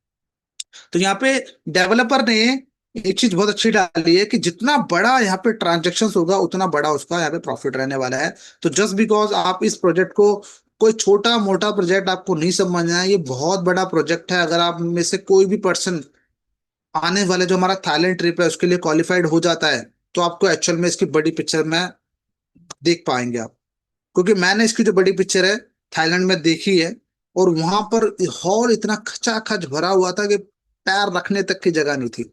तो यहाँ पे डेवलपर ने एक चीज बहुत अच्छी डाली है कि जितना बड़ा यहाँ पे ट्रांजेक्शन होगा उतना बड़ा उसका यहाँ पे प्रॉफिट रहने वाला है। तो जस्ट बिकॉज आप इस प्रोजेक्ट को, कोई छोटा मोटा प्रोजेक्ट आपको नहीं समझना है, ये बहुत बड़ा प्रोजेक्ट है। अगर आप में से कोई भी पर्सन आने वाले जो हमारा थाईलैंड ट्रिप है उसके लिए क्वालिफाइड हो जाता है, तो आपको एक्चुअल में इसकी बड़ी पिक्चर में देख पाएंगे आप। क्योंकि मैंने इसकी जो बड़ी पिक्चर है थाईलैंड में देखी है, और वहां पर हॉल इतना खचाखच भरा हुआ था कि पैर रखने तक की जगह नहीं थी।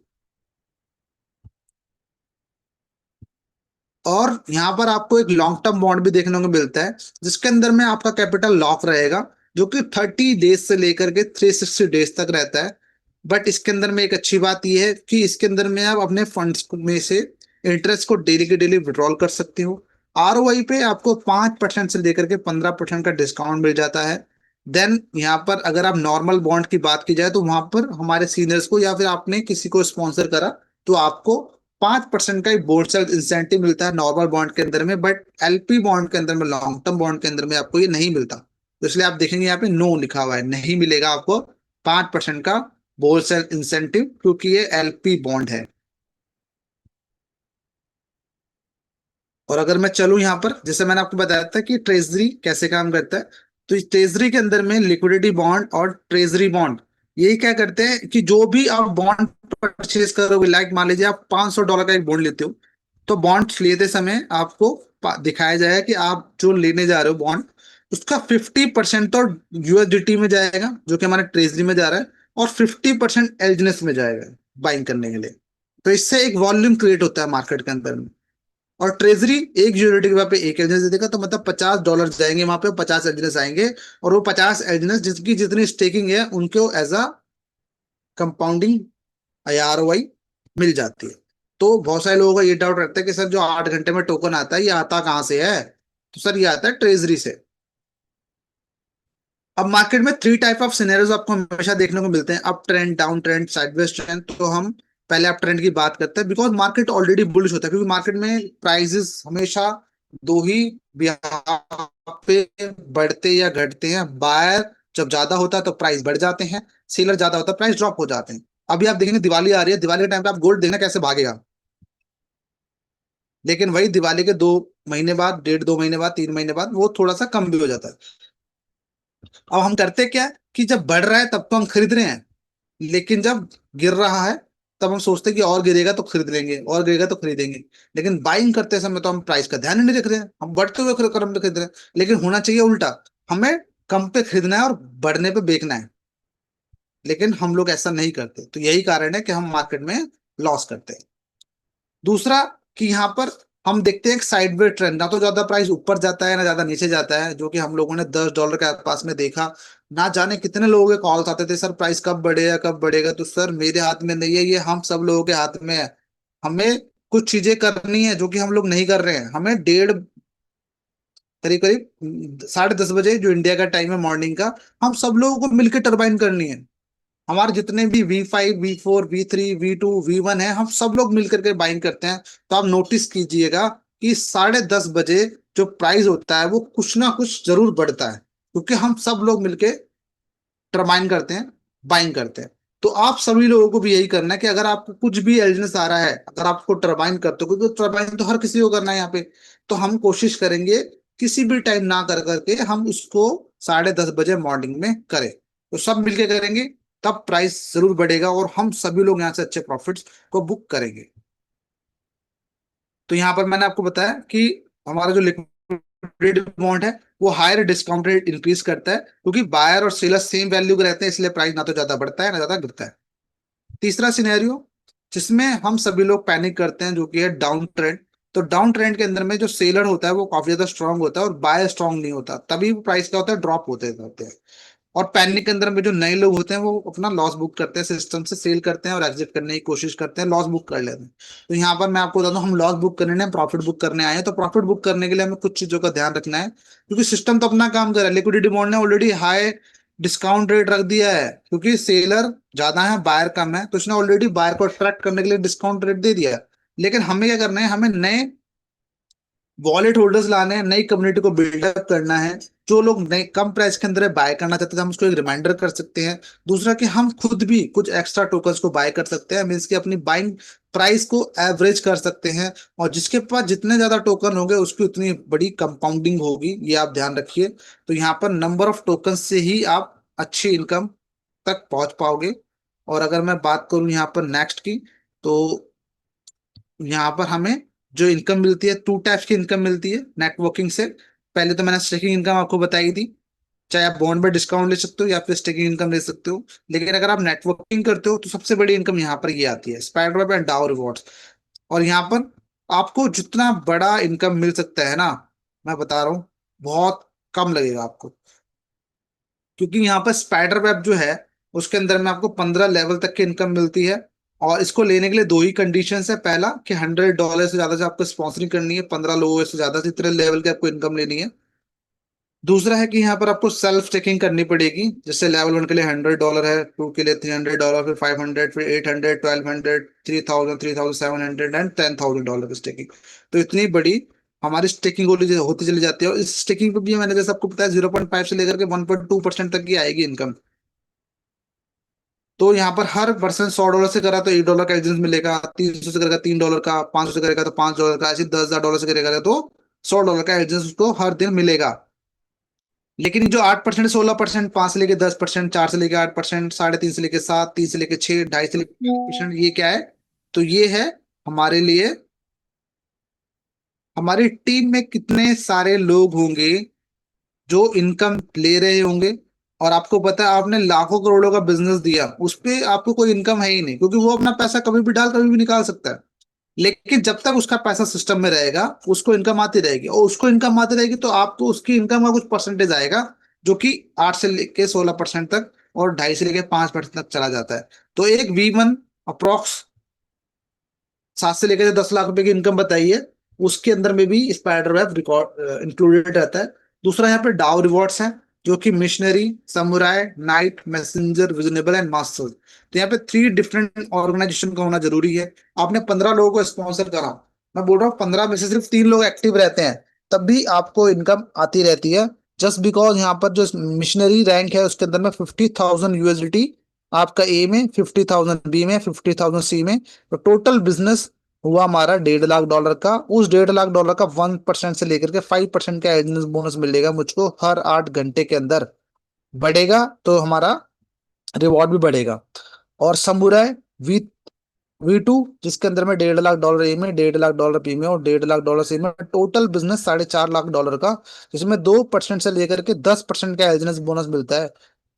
और यहाँ पर आपको एक लॉन्ग टर्म बॉन्ड भी देखने को मिलता है, जिसके अंदर में आपका कैपिटल लॉक रहेगा, जो कि 30 डेज से लेकर के 360 डेज तक रहता है। बट इसके अंदर में एक अच्छी बात यह है कि इसके अंदर में आप अपने फंड्स में से इंटरेस्ट को डेली के डेली विड्रॉल कर सकते हो। आरओआई पे आपको 5% से लेकर के 15% का डिस्काउंट मिल जाता है। देन यहाँ पर अगर आप नॉर्मल बॉन्ड की बात की जाए, तो वहां पर हमारे सीनियर्स को या फिर आपने किसी को स्पॉन्सर करा, तो आपको 5% का एक बोर्ड सेल इंसेंटिव मिलता है नॉर्मल बॉन्ड के अंदर में। बट एलपी बॉन्ड के अंदर में, लॉन्ग टर्म बॉन्ड के अंदर में आपको ये नहीं मिलता। तो इसलिए आप देखेंगे यहाँ पे नो लिखा हुआ है, नहीं मिलेगा आपको 5% का बोर्ड सेल इंसेंटिव, क्योंकि ये एलपी बॉन्ड है। और अगर मैं चलूं यहाँ पर, जैसे मैंने आपको बताया था कि ट्रेजरी कैसे काम करता है, तो इस ट्रेजरी के अंदर में लिक्विडिटी बॉन्ड और ट्रेजरी बॉन्ड, ये क्या करते हैं कि जो भी आप बॉन्ड परचेज करोगे, लाइक मान लीजिए आप $500 का एक बॉन्ड लेते हो, तो बॉन्ड लेते समय आपको दिखाया जाएगा कि आप जो लेने जा रहे हो बॉन्ड, उसका 50% तो यूएसडीटी में जाएगा जो कि हमारे ट्रेजरी में जा रहा है, और 50% एलजीएस में जाएगा बाइंग करने के लिए। तो इससे एक वॉल्यूम क्रिएट होता है मार्केट के अंदर में। और ट्रेजरी एक यूनिट के वहां पे एक एजेंस दे देगा, तो मतलब $50 जाएंगे वहां पे, 50 एजेंस आएंगे, और वो 50 एजेंस जिसकी जितनी स्टेकिंग है उनको एज अ कंपाउंडिंग आरओआई मिल जाती है। तो बहुत सारे लोगों का ये डाउट रहता है कि सर जो 8 घंटे में टोकन आता है, ये आता कहाँ से है? तो सर ये आता है ट्रेजरी से। अब मार्केट में 3 टाइप ऑफ सिनेरियोज आपको हमेशा देखने को मिलते हैं, up trend, down trend, sideways trend. तो हम पहले अप ट्रेंड की बात करते हैं, बिकॉज मार्केट ऑलरेडी बुलिश होता है, क्योंकि मार्केट में प्राइसेस हमेशा दो ही बिहाफ पे बढ़ते या घटते हैं। बायर जब ज्यादा होता है तो प्राइस बढ़ जाते हैं, सेलर ज्यादा होता है प्राइस ड्रॉप हो जाते हैं। अभी आप देखेंगे दिवाली आ रही है, दिवाली के टाइम पे आप गोल्ड देखना कैसे भागेगा, लेकिन वही दिवाली के 2 महीने बाद, 1.5 2 महीने बाद, 3 महीने बाद वो थोड़ा सा कम भी हो जाता है। अब हम करते क्या कि जब बढ़ रहा है तब तो हम खरीद रहे हैं, लेकिन जब गिर रहा है तब हम सोचते हैं कि और गिरेगा तो खरीद लेंगे, और गिरेगा तो खरीदेंगे। लेकिन बाइंग करते समय तो हम प्राइस का ध्यान ही नहीं रख रहे हैं, हम बढ़ते हुए क्रम पे खरीद रहे हैं। लेकिन होना चाहिए उल्टा, हमें कम पे खरीदना है और बढ़ने पे बेचना है। लेकिन हम लोग ऐसा नहीं करते, तो यही कारण है कि हम मार्केट में लॉस करते हैं। दूसरा कि यहाँ पर हम देखते हैं एक साइडवे ट्रेंड, ना तो ज्यादा प्राइस ऊपर जाता है ना ज्यादा नीचे जाता है, जो कि हम लोगों ने $10 के आसपास में देखा। ना जाने कितने लोगों के कॉल्स आते थे, सर प्राइस कब बढ़ेगा कब बढ़ेगा। तो सर मेरे हाथ में नहीं है, ये हम सब लोगों के हाथ में है। हमें कुछ चीजें करनी है जो कि हम लोग नहीं कर रहे हैं। हमें करीब करीब 10:30 बजे जो इंडिया का टाइम है मॉर्निंग का, हम सब लोगों को मिलकर टरबाइन करनी है। हमारे जितने भी V5 V4 V3 V2 V1 है, हम सब लोग मिलकर के बाइंग करते हैं। तो आप नोटिस कीजिएगा कि 10:30 बजे जो प्राइस होता है वो कुछ ना कुछ जरूर बढ़ता है, क्योंकि हम सब लोग मिलके टरबाइन करते हैं, बाइंग करते हैं। तो आप सभी लोगों को भी यही करना है कि अगर आपको कुछ भी एलिजेंस आ रहा है, अगर आपको टरबाइन करते हो, क्योंकि टरबाइन तो हर किसी को करना है यहाँ पे, तो हम कोशिश करेंगे किसी भी टाइम ना कर करके हम उसको 10:30 बजे मॉर्निंग में करें। तो सब मिलके करेंगे, तब प्राइस जरूर बढ़ेगा और हम सभी लोग यहाँ से अच्छे प्रॉफिट्स को बुक करेंगे। तो यहाँ पर मैंने आपको बताया कि हमारा जो लिक्विड अमाउंट है वो हायर डिस्काउंट रेट इंक्रीज करता है, क्योंकि बायर और सेलर सेम वैल्यू के रहते हैं, इसलिए प्राइस ना तो ज्यादा बढ़ता है ना ज्यादा गिरता है। तीसरा सिनेरियो जिसमें हम सभी लोग पैनिक करते हैं, जो कि है डाउन ट्रेंड। तो डाउन ट्रेंड के अंदर में जो सेलर होता है वो काफी ज्यादा स्ट्रांग होता है और बाय स्ट्रांग नहीं होता, तभी प्राइस क्या होता है, ड्रॉप होते जाते हैं। और पैनिक के अंदर में जो नए लोग होते हैं वो अपना लॉस बुक करते हैं, सिस्टम से सेल करते हैं और एग्जिट करने की कोशिश करते हैं, लॉस बुक कर लेते हैं। तो यहाँ पर मैं आपको बता दूं, हम लॉस बुक करने नहीं, प्रॉफिट बुक करने आए हैं। तो प्रॉफिट बुक करने के लिए हमें कुछ चीजों का ध्यान रखना है, क्योंकि सिस्टम तो अपना काम कर रहा है, लिक्विडिटी बॉन्ड ने ऑलरेडी हाई डिस्काउंट रेट रख दिया है, क्योंकि सेलर ज्यादा है बायर कम है, तो उसने ऑलरेडी बायर को अट्रैक्ट करने के लिए डिस्काउंट रेट दे दिया है। लेकिन हमें क्या करना है, हमें नए वॉलेट होल्डर्स लाने हैं, नई कम्युनिटी को बिल्डअप करना है। जो लोग नए कम प्राइस के अंदर बाय करना चाहते हैं, हम उसको एक रिमाइंडर कर सकते हैं। दूसरा कि हम खुद भी कुछ एक्स्ट्रा टोकन्स को बाय कर सकते हैं, मीन्स कि अपनी बाइंग प्राइस को एवरेज कर सकते हैं। और जिसके पास जितने ज्यादा टोकन होंगे उसकी उतनी बड़ी कंपाउंडिंग होगी, ये आप ध्यान रखिए। तो यहाँ पर नंबर ऑफ टोकन से ही आप अच्छी इनकम तक पहुंच पाओगे। और अगर मैं बात करूं यहाँ पर नेक्स्ट की, तो यहाँ पर हमें जो इनकम मिलती है, टू टाइप्स की इनकम मिलती है नेटवर्किंग से। पहले तो मैंने स्टेकिंग इनकम आपको बताई थी, चाहे आप बॉन्ड में डिस्काउंट ले सकते हो या फिर स्टेकिंग इनकम ले सकते हो। लेकिन अगर आप नेटवर्किंग करते हो तो सबसे बड़ी इनकम यहाँ पर ये आती है, स्पाइडर वेब एंड डाउ रिवॉर्ड्स। और यहाँ पर आपको जितना बड़ा इनकम मिल सकता है ना, मैं बता रहा हूँ, बहुत कम लगेगा आपको। क्योंकि यहाँ पर स्पाइडर वेब जो है उसके अंदर में आपको 15 लेवल तक की इनकम मिलती है। और इसको लेने के लिए दो ही कंडीशन है, पहला कि $100 से ज्यादा से आपको स्पॉन्सरिंग करनी है, 15 लोगों से ज्यादा से इतने लेवल की आपको इनकम लेनी है। दूसरा है कि यहाँ पर आपको सेल्फ स्टेकिंग करनी पड़ेगी, जैसे लेवल 1 के लिए $100 है, 2 के लिए $300, फिर 500, फिर 800, 1200, 3000, 3700 एंड $10,000 की स्टेकिंग। तो इतनी बड़ी हमारी स्टेकिंग होती चली जाती है। और इस स्टेकिंग पे भी मैंने जैसे आपको बताया 0.5 से लेकर के 1.2% तक की आएगी इनकम। तो यहाँ पर हर पर्सन $100 से करा तो $1 का एग्जिट मिलेगा, 300 से करेगा $3 का, 500 से करेगा तो $5 का, ऐसे $10,000 से करेगा तो $100 का एग्जिट उसको हर दिन मिलेगा। लेकिन ये जो 8%, 16%, 5 से लेके 10%, 4 से लेके 8%, 3.5 से लेके 7, 3 से लेके 6, 2.5 से लेके 8%, ये क्या है, तो ये है हमारे लिए, हमारी टीम में कितने सारे लोग होंगे जो इनकम ले रहे होंगे। और आपको पता है, आपने लाखों करोड़ों का बिजनेस दिया, उस पे आपको कोई इनकम है ही नहीं, क्योंकि वो अपना पैसा कभी भी डाल कभी भी निकाल सकता है। लेकिन जब तक उसका पैसा सिस्टम में रहेगा उसको इनकम आती रहेगी, और उसको इनकम आती रहेगी तो आपको उसकी इनकम का कुछ परसेंटेज आएगा, जो कि 8 से लेके 16% तक और 2.5 से लेके 5% तक चला जाता है। तो एक V1 अप्रोक्स 7 से लेकर 10 लाख रुपए की इनकम बताइए, उसके अंदर में भी स्पाइडर वेब रिकॉर्ड इंक्लूडेड रहता है। दूसरा यहाँ पे डाउ रिवॉर्ड्स है, जो कि missionary, samurai, knight, messenger, visionable and masters. तो यहाँ पे 3 डिफरेंट ऑर्गेनाइजेशन का होना जरूरी है। आपने 15 लोगों को स्पॉन्सर करा, मैं बोल रहा हूँ 15 में से सिर्फ 3 लोग एक्टिव रहते हैं, तब भी आपको इनकम आती रहती है। जस्ट बिकॉज यहाँ पर जो मिशनरी रैंक है उसके अंदर में 50,000 USDT आपका ए में, 50,000 बी में, 50,000 सी में। तो टोटल बिजनेस हुआ हमारा $1.5 लाख का। उस $1.5 लाख का 1% से लेकर के 5% का एडवांस बोनस मिलेगा मुझको हर 8 घंटे के अंदर, बढ़ेगा तो हमारा रिवॉर्ड भी बढ़ेगा। और समुराय V2, जिसके अंदर में $1.5 लाख ए में, $1.5 लाख बी में और $1.5 लाख सी में, टोटल बिजनेस $4.5 लाख का, जिसमें 2% से लेकर के 10% का एल्जिनेस बोनस मिलता है।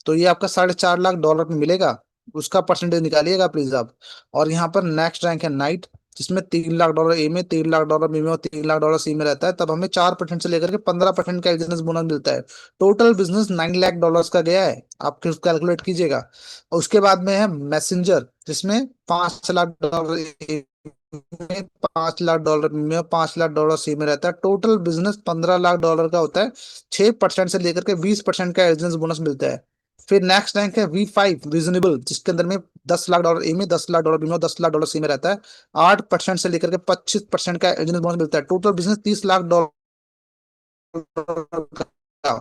तो ये आपका $4.5 लाख में मिलेगा, उसका परसेंटेज निकालिएगा प्लीज आप। और यहाँ पर नेक्स्ट रैंक है नाइट, जिसमें $3 लाख ए में, $3 लाख बी में और $3 लाख सी में रहता है। तब हमें 4% से लेकर के 15% का एल्जिनेस बोनस मिलता है। टोटल बिजनेस $9 लाख का गया है, आप कैलकुलेट कीजिएगा। और उसके बाद में है मैसेंजर, जिसमें $5 लाख में, $5 लाख में, $5 लाख सी में रहता है। टोटल बिजनेस $15 लाख का होता है। 6% से लेकर के 20% का एजेंस बोनस मिलता है। फिर नेक्स्ट रैंक है V5 रीजनेबल, जिसके अंदर में $10 लाख ए में, $10 लाख बी में और $10 लाख सी में रहता है। 8% से लेकर के 25% का एजेंस बोनस मिलता है। टोटल बिजनेस $30 लाख का।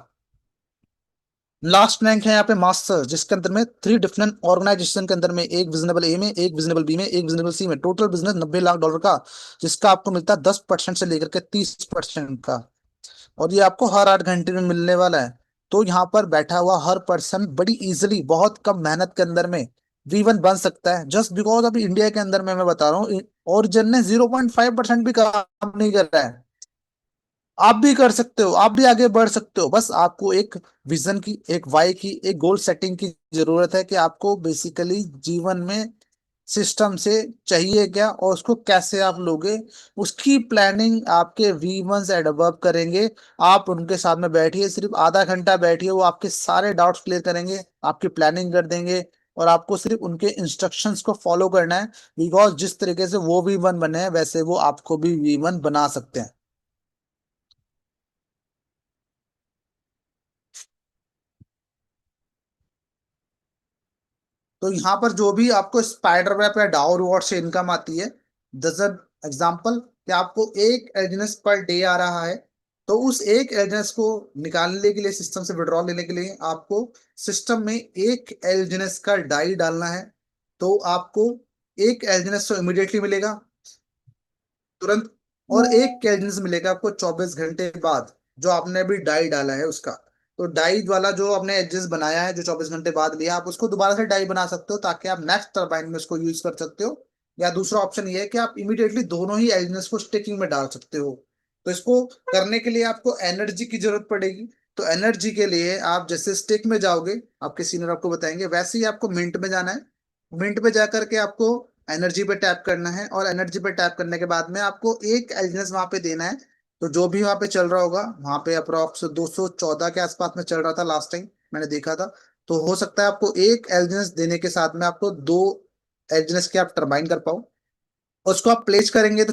लास्ट रैंक है यहाँ पे मास्टर्स, जिसके अंदर में 3 डिफरेंट ऑर्गेनाइजेशन के अंदर में, एक विजनेबल ए में, एक विजनेबल बी में, एक विजनेबल सी में, टोटल बिजनेस $90 लाख का, जिसका आपको मिलता है 10% से लेकर के 30% का। और ये आपको हर 8 घंटे में मिलने वाला है। तो यहाँ पर बैठा हुआ हर पर्सन बड़ी इजीली, बहुत कम मेहनत के अंदर में V1 बन सकता है। जस्ट बिकॉज अभी इंडिया के अंदर में मैं बता रहा हूँ, ओरिजिन ने 0.5% भी काम नहीं कर रहा है। आप भी कर सकते हो, आप भी आगे बढ़ सकते हो। बस आपको एक विजन की, एक वाई की, एक गोल सेटिंग की जरूरत है, कि आपको बेसिकली जीवन में सिस्टम से चाहिए क्या और उसको कैसे आप लोगे, उसकी प्लानिंग आपके V1 एडवर्ब करेंगे। आप उनके साथ में बैठिए, सिर्फ आधा घंटा बैठिए, वो आपके सारे डाउट्स क्लियर करेंगे, आपकी प्लानिंग कर देंगे। और आपको सिर्फ उनके इंस्ट्रक्शंस को फॉलो करना है, बिकॉज जिस तरीके से वो V1 बने हैं वैसे वो आपको भी V1 बना सकते हैं। तो यहाँ पर जो भी आपको स्पाइडर वेब या डाउ रिवॉर्ड से इनकम आती है, जैसे एग्जांपल कि आपको एक एलजीएस पर डे आ रहा है, तो उस एक एलजीएस को निकालने के लिए, सिस्टम से विड्रॉल लेने के लिए आपको सिस्टम में एक एलजीएस का डाई डालना है। तो आपको एक एलजीएस तो इमिडिएटली मिलेगा, तुरंत। और एक कैलनेस मिलेगा आपको 24 घंटे बाद, जो आपने अभी डाई डाला है उसका। तो डाई वाला जो आपने एडजस्ट बनाया है, जो 24 घंटे बाद लिया, आप उसको दोबारा से डाई बना सकते हो ताकि आप नेक्स्ट टर्बाइन में उसको यूज कर सकते हो। या दूसरा ऑप्शन ये है कि आप इमीडिएटली दोनों ही एल्जिनस को स्टेकिंग में डाल सकते हो। तो इसको करने के लिए आपको एनर्जी की जरूरत पड़ेगी। तो एनर्जी के लिए आप जैसे स्टेक में जाओगे, आपके सीनियर आपको बताएंगे, वैसे ही आपको मिंट में जाना है। मिंट पे जाकर के आपको एनर्जी पे टैप करना है, और एनर्जी पे टैप करने के बाद में आपको एक एल्जिनस वहां पे देना है। तो जो भी वहां पे चल रहा होगा, वहां पे अप्रोक्स 214 के आसपास में चल रहा था लास्ट टाइम मैंने देखा था। तो हो सकता है आपको एक एल्जिनस देने के साथ में आपको दो एल्जिनस के आप टर्बाइन कर पाओ। उसको आप प्लेस करेंगे तो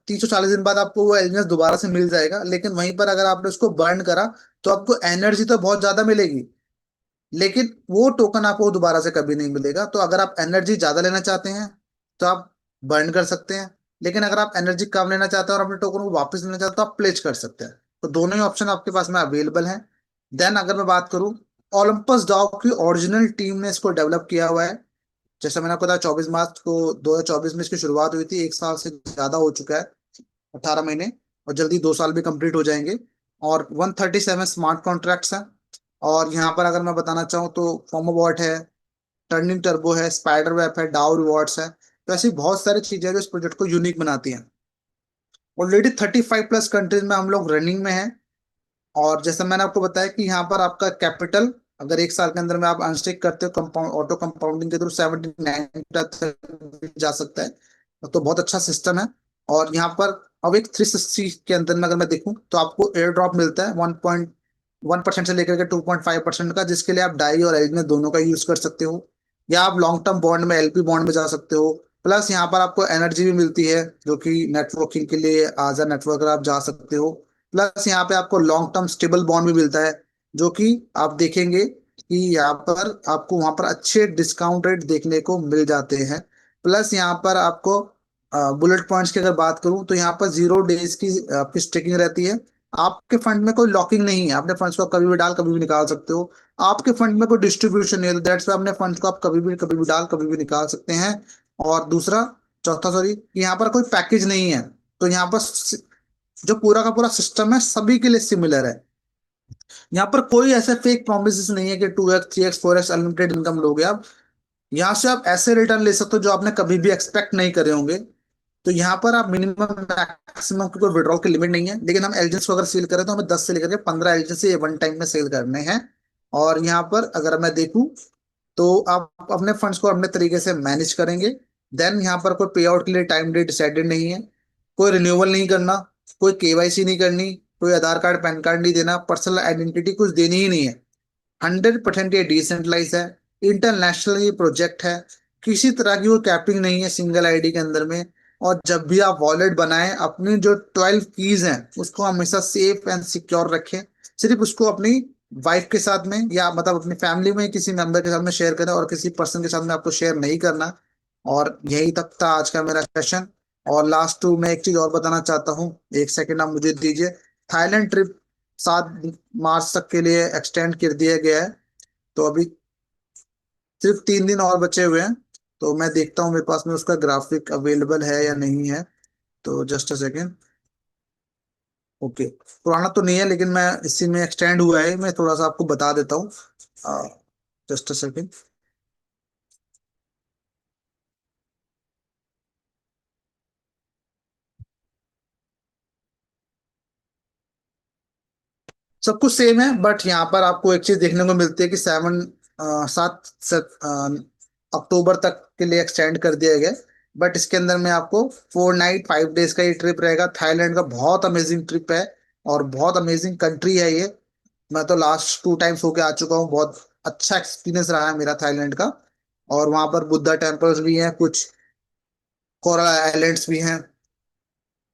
340 दिन बाद आपको वो एल्जिनस दोबारा से मिल जाएगा। लेकिन वहीं पर अगर आपने उसको बर्न करा तो आपको एनर्जी तो बहुत ज्यादा मिलेगी, लेकिन वो टोकन आपको दोबारा से कभी नहीं मिलेगा। तो अगर आप एनर्जी ज्यादा लेना चाहते हैं तो आप बर्न कर सकते हैं, लेकिन अगर आप एनर्जी कम लेना चाहते हैं और अपने टोकन को वापस लेना चाहते हैं तो आप प्लेस कर सकते हैं। तो दोनों ही ऑप्शन आपके पास में अवेलेबल हैं। देन अगर मैं बात करूं, ओलंपस डाउ की ओरिजिनल टीम ने इसको डेवलप किया हुआ है। जैसा मैंने आपको बताया, 24 मार्च को 2024 में इसकी शुरुआत हुई थी, एक साल से ज्यादा हो चुका है, 18 महीने। और जल्दी 2 साल भी कंप्लीट हो जाएंगे। और 137 स्मार्ट कॉन्ट्रैक्ट्स हैं। और यहाँ पर अगर मैं बताना चाहूँ तो फोमोबॉट है, टर्निंग टर्बो है, स्पाइडर वेब है, डाउ रिवॉर्ड्स है। तो ऐसी बहुत सारी चीजें हैं जो इस प्रोजेक्ट को यूनिक बनाती हैं। ऑलरेडी 35+ कंट्रीज में हम लोग रनिंग में हैं। और जैसे मैंने आपको बताया कि यहाँ पर आपका कैपिटल, अगर एक साल के अंदर में आप अनस्टेक करते हो कंपाउंड ऑटो कंपाउंडिंग के थ्रू 79 तक जा सकता है। तो बहुत अच्छा सिस्टम है। और यहाँ पर अब एक 360 के अंदर में अगर मैं देखूं तो आपको एयर ड्रॉप मिलता है 1.1% से लेकर के 2.5% का, जिसके लिए आप डाई और एल में दोनों का यूज कर सकते हो। या आप लॉन्ग टर्म बॉन्ड में, एलपी बॉन्ड में जा सकते हो। प्लस यहाँ पर आपको एनर्जी भी मिलती है, जो कि नेटवर्किंग के लिए एज अ नेटवर्कर आप जा सकते हो। प्लस यहाँ पे आपको लॉन्ग टर्म स्टेबल बॉन्ड भी मिलता है, जो कि आप देखेंगे कि यहाँ पर आपको वहां पर अच्छे डिस्काउंट रेट देखने को मिल जाते हैं। प्लस यहाँ पर आपको बुलेट पॉइंट्स की अगर बात करूं तो यहाँ पर 0 डेज की आपकी स्टेकिंग रहती है। आपके फंड में कोई लॉकिंग नहीं है, अपने फंड्स को आप कभी भी डाल कभी भी निकाल सकते हो। आपके फंड में कोई डिस्ट्रीब्यूशन नहीं है, तो दैट्स वाई अपने फंड्स को आप कभी भी डाल कभी भी निकाल सकते हैं। और दूसरा, चौथा सॉरी, यहाँ पर कोई पैकेज नहीं है। तो यहाँ पर जो पूरा का पूरा सिस्टम है सभी के लिए सिमिलर है। यहाँ पर कोई ऐसे फेक प्रोमिस नहीं है कि 2x 3x 4x unlimited income लोगे आप। यहाँ से आप ऐसे रिटर्न ले सकते हो जो आपने कभी भी एक्सपेक्ट नहीं करे होंगे। तो यहाँ पर आप मिनिमम मैक्सिमम की कोई विड्रॉल की लिमिट नहीं है, लेकिन हम एलिजेंस को अगर सेल करें तो हमें 10 से लेकर के 15 एलिजेंस ये वन टाइम में सेल करने हैं। और यहाँ पर अगर मैं देखूं तो आप अपने फंड्स को अपने तरीके से मैनेज करेंगे। देन यहाँ पर कोई पे आउट के लिए टाइम डेट डिसाइडेड नहीं है, कोई रिन्यूअल नहीं करना, कोई केवाईसी नहीं करनी, कोई आधार कार्ड पैन कार्ड नहीं देना, पर्सनल आइडेंटिटी कुछ देनी ही नहीं है। 100% ये डिसेंट्रलाइज है, इंटरनेशनल ये प्रोजेक्ट है। किसी तरह की वो कैपिंग नहीं है सिंगल आईडी के अंदर में। और जब भी आप वॉलेट बनाएं, अपनी जो 12 कीज हैं उसको हमेशा सेफ एंड सिक्योर रखें। सिर्फ उसको अपनी वाइफ के साथ में, या मतलब अपनी फैमिली में किसी मेंबर के साथ में शेयर करें, और किसी पर्सन के साथ में आपको शेयर नहीं करना। और यही तक था आज का मेरा सेशन। और लास्ट टू मैं एक चीज और बताना चाहता हूँ, एक सेकंड आप मुझे दीजिए। थाईलैंड ट्रिप 7 मार्च तक के लिए एक्सटेंड कर दिया गया है। तो अभी सिर्फ 3 दिन और बचे हुए हैं। तो मैं देखता हूँ मेरे पास में उसका ग्राफिक अवेलेबल है या नहीं है। तो जस्ट अ सेकेंड। ओके, पुराना तो नहीं है, लेकिन मैं इसी में एक्सटेंड हुआ है, मैं थोड़ा सा आपको बता देता हूँ। Just a second. सब कुछ सेम है, बट यहाँ पर आपको एक चीज देखने को मिलती है कि 7 अक्टूबर तक के लिए एक्सटेंड कर दिया गया है। बट इसके अंदर में आपको 4 नाइट 5 डेज का ये ट्रिप रहेगा। थाईलैंड का बहुत अमेजिंग ट्रिप है और बहुत अमेजिंग कंट्री है ये। मैं तो लास्ट 2 टाइम्स होके आ चुका हूँ, बहुत अच्छा एक्सपीरियंस रहा है मेरा थाईलैंड का। और वहां पर बुद्धा टेम्पल्स भी हैं, कुछ कोरल आइलैंड्स भी हैं।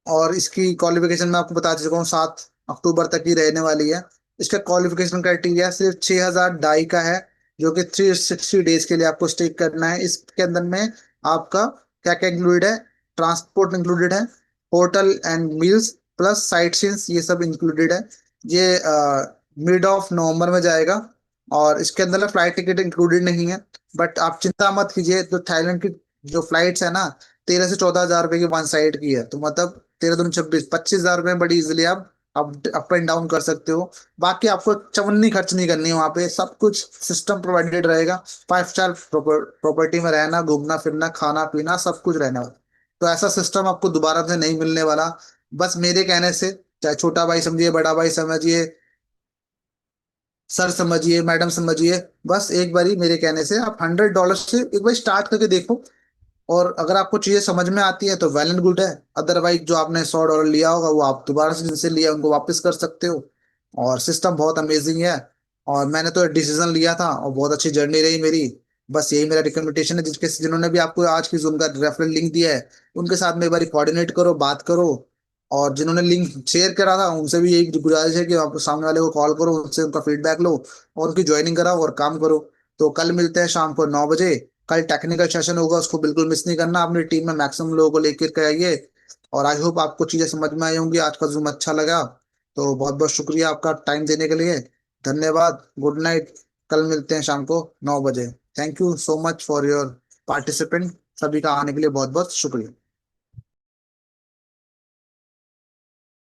और इसकी क्वालिफिकेशन मैं आपको बता चुका हूँ, 7 अक्टूबर तक ही रहने वाली है। इसका क्वालिफिकेशन क्राइटेरिया सिर्फ 6,000 डाई का है, जो कि 360 डेज के लिए आपको स्टे करना है। इसके अंदर में आपका क्या क्या इंक्लूडेड है? ट्रांसपोर्ट इंक्लूडेड है, hotel and meals plus site scenes, ये सब इंक्लूडेड है। ये मिड ऑफ नवंबर में जाएगा। और इसके अंदर फ्लाइट टिकट इंक्लूडेड नहीं है। बट आप चिंता मत कीजिए, तो थाईलैंड की जो फ्लाइट्स है ना, 13 से 14 हजार रुपए की वन साइड की है। तो मतलब 13 दूनी 26, 25 हजार रुपए में बड़ी इजिली आप अप एंड डाउन कर सकते हो। बाकी आपको चवन्नी खर्च नहीं करनी है, वहां पे सब कुछ सिस्टम प्रोवाइडेड रहेगा। 5 स्टार प्रॉपर्टी में रहना, घूमना फिरना, खाना पीना सब कुछ रहना। तो ऐसा सिस्टम आपको दोबारा से नहीं मिलने वाला। बस मेरे कहने से, चाहे छोटा भाई समझिए, बड़ा भाई समझिए, सर समझिए, मैडम समझिए, बस एक बारी मेरे कहने से आप $100 से एक बार स्टार्ट करके देखो। और अगर आपको चीजें समझ में आती है तो वेल एंड गुड है। अदरवाइज जो आपने $100 लिया होगा वो आप दोबारा से जिनसे लिया उनको वापस कर सकते हो। और सिस्टम बहुत अमेजिंग है। और मैंने तो डिसीजन लिया था और बहुत अच्छी जर्नी रही मेरी। बस यही मेरा रिकमेंडेशन है, जिसके जिन्होंने भी आपको आज की जूम का रेफरल लिंक दिया है, उनके साथ में एक बार कोऑर्डिनेट करो, बात करो। और जिन्होंने लिंक शेयर करा था उनसे भी यही गुजारिश है कि आप सामने वाले को कॉल करो, उनसे उनका फीडबैक लो और उनकी ज्वाइनिंग कराओ और काम करो। तो कल मिलते हैं शाम को 9 बजे। कल टेक्निकल सेशन होगा, उसको बिल्कुल मिस नहीं करना। अपनी टीम में मैक्सिमम लोगों को लेकर के आइए। और आई होप आपको चीजें समझ में आई होंगी। आज का जूम अच्छा लगा, तो बहुत बहुत शुक्रिया आपका टाइम देने के लिए। धन्यवाद, गुड नाइट। कल मिलते हैं शाम को 9 बजे। Thank you so much for your participant. सभी का आने के लिए बहुत बहुत शुक्रिया।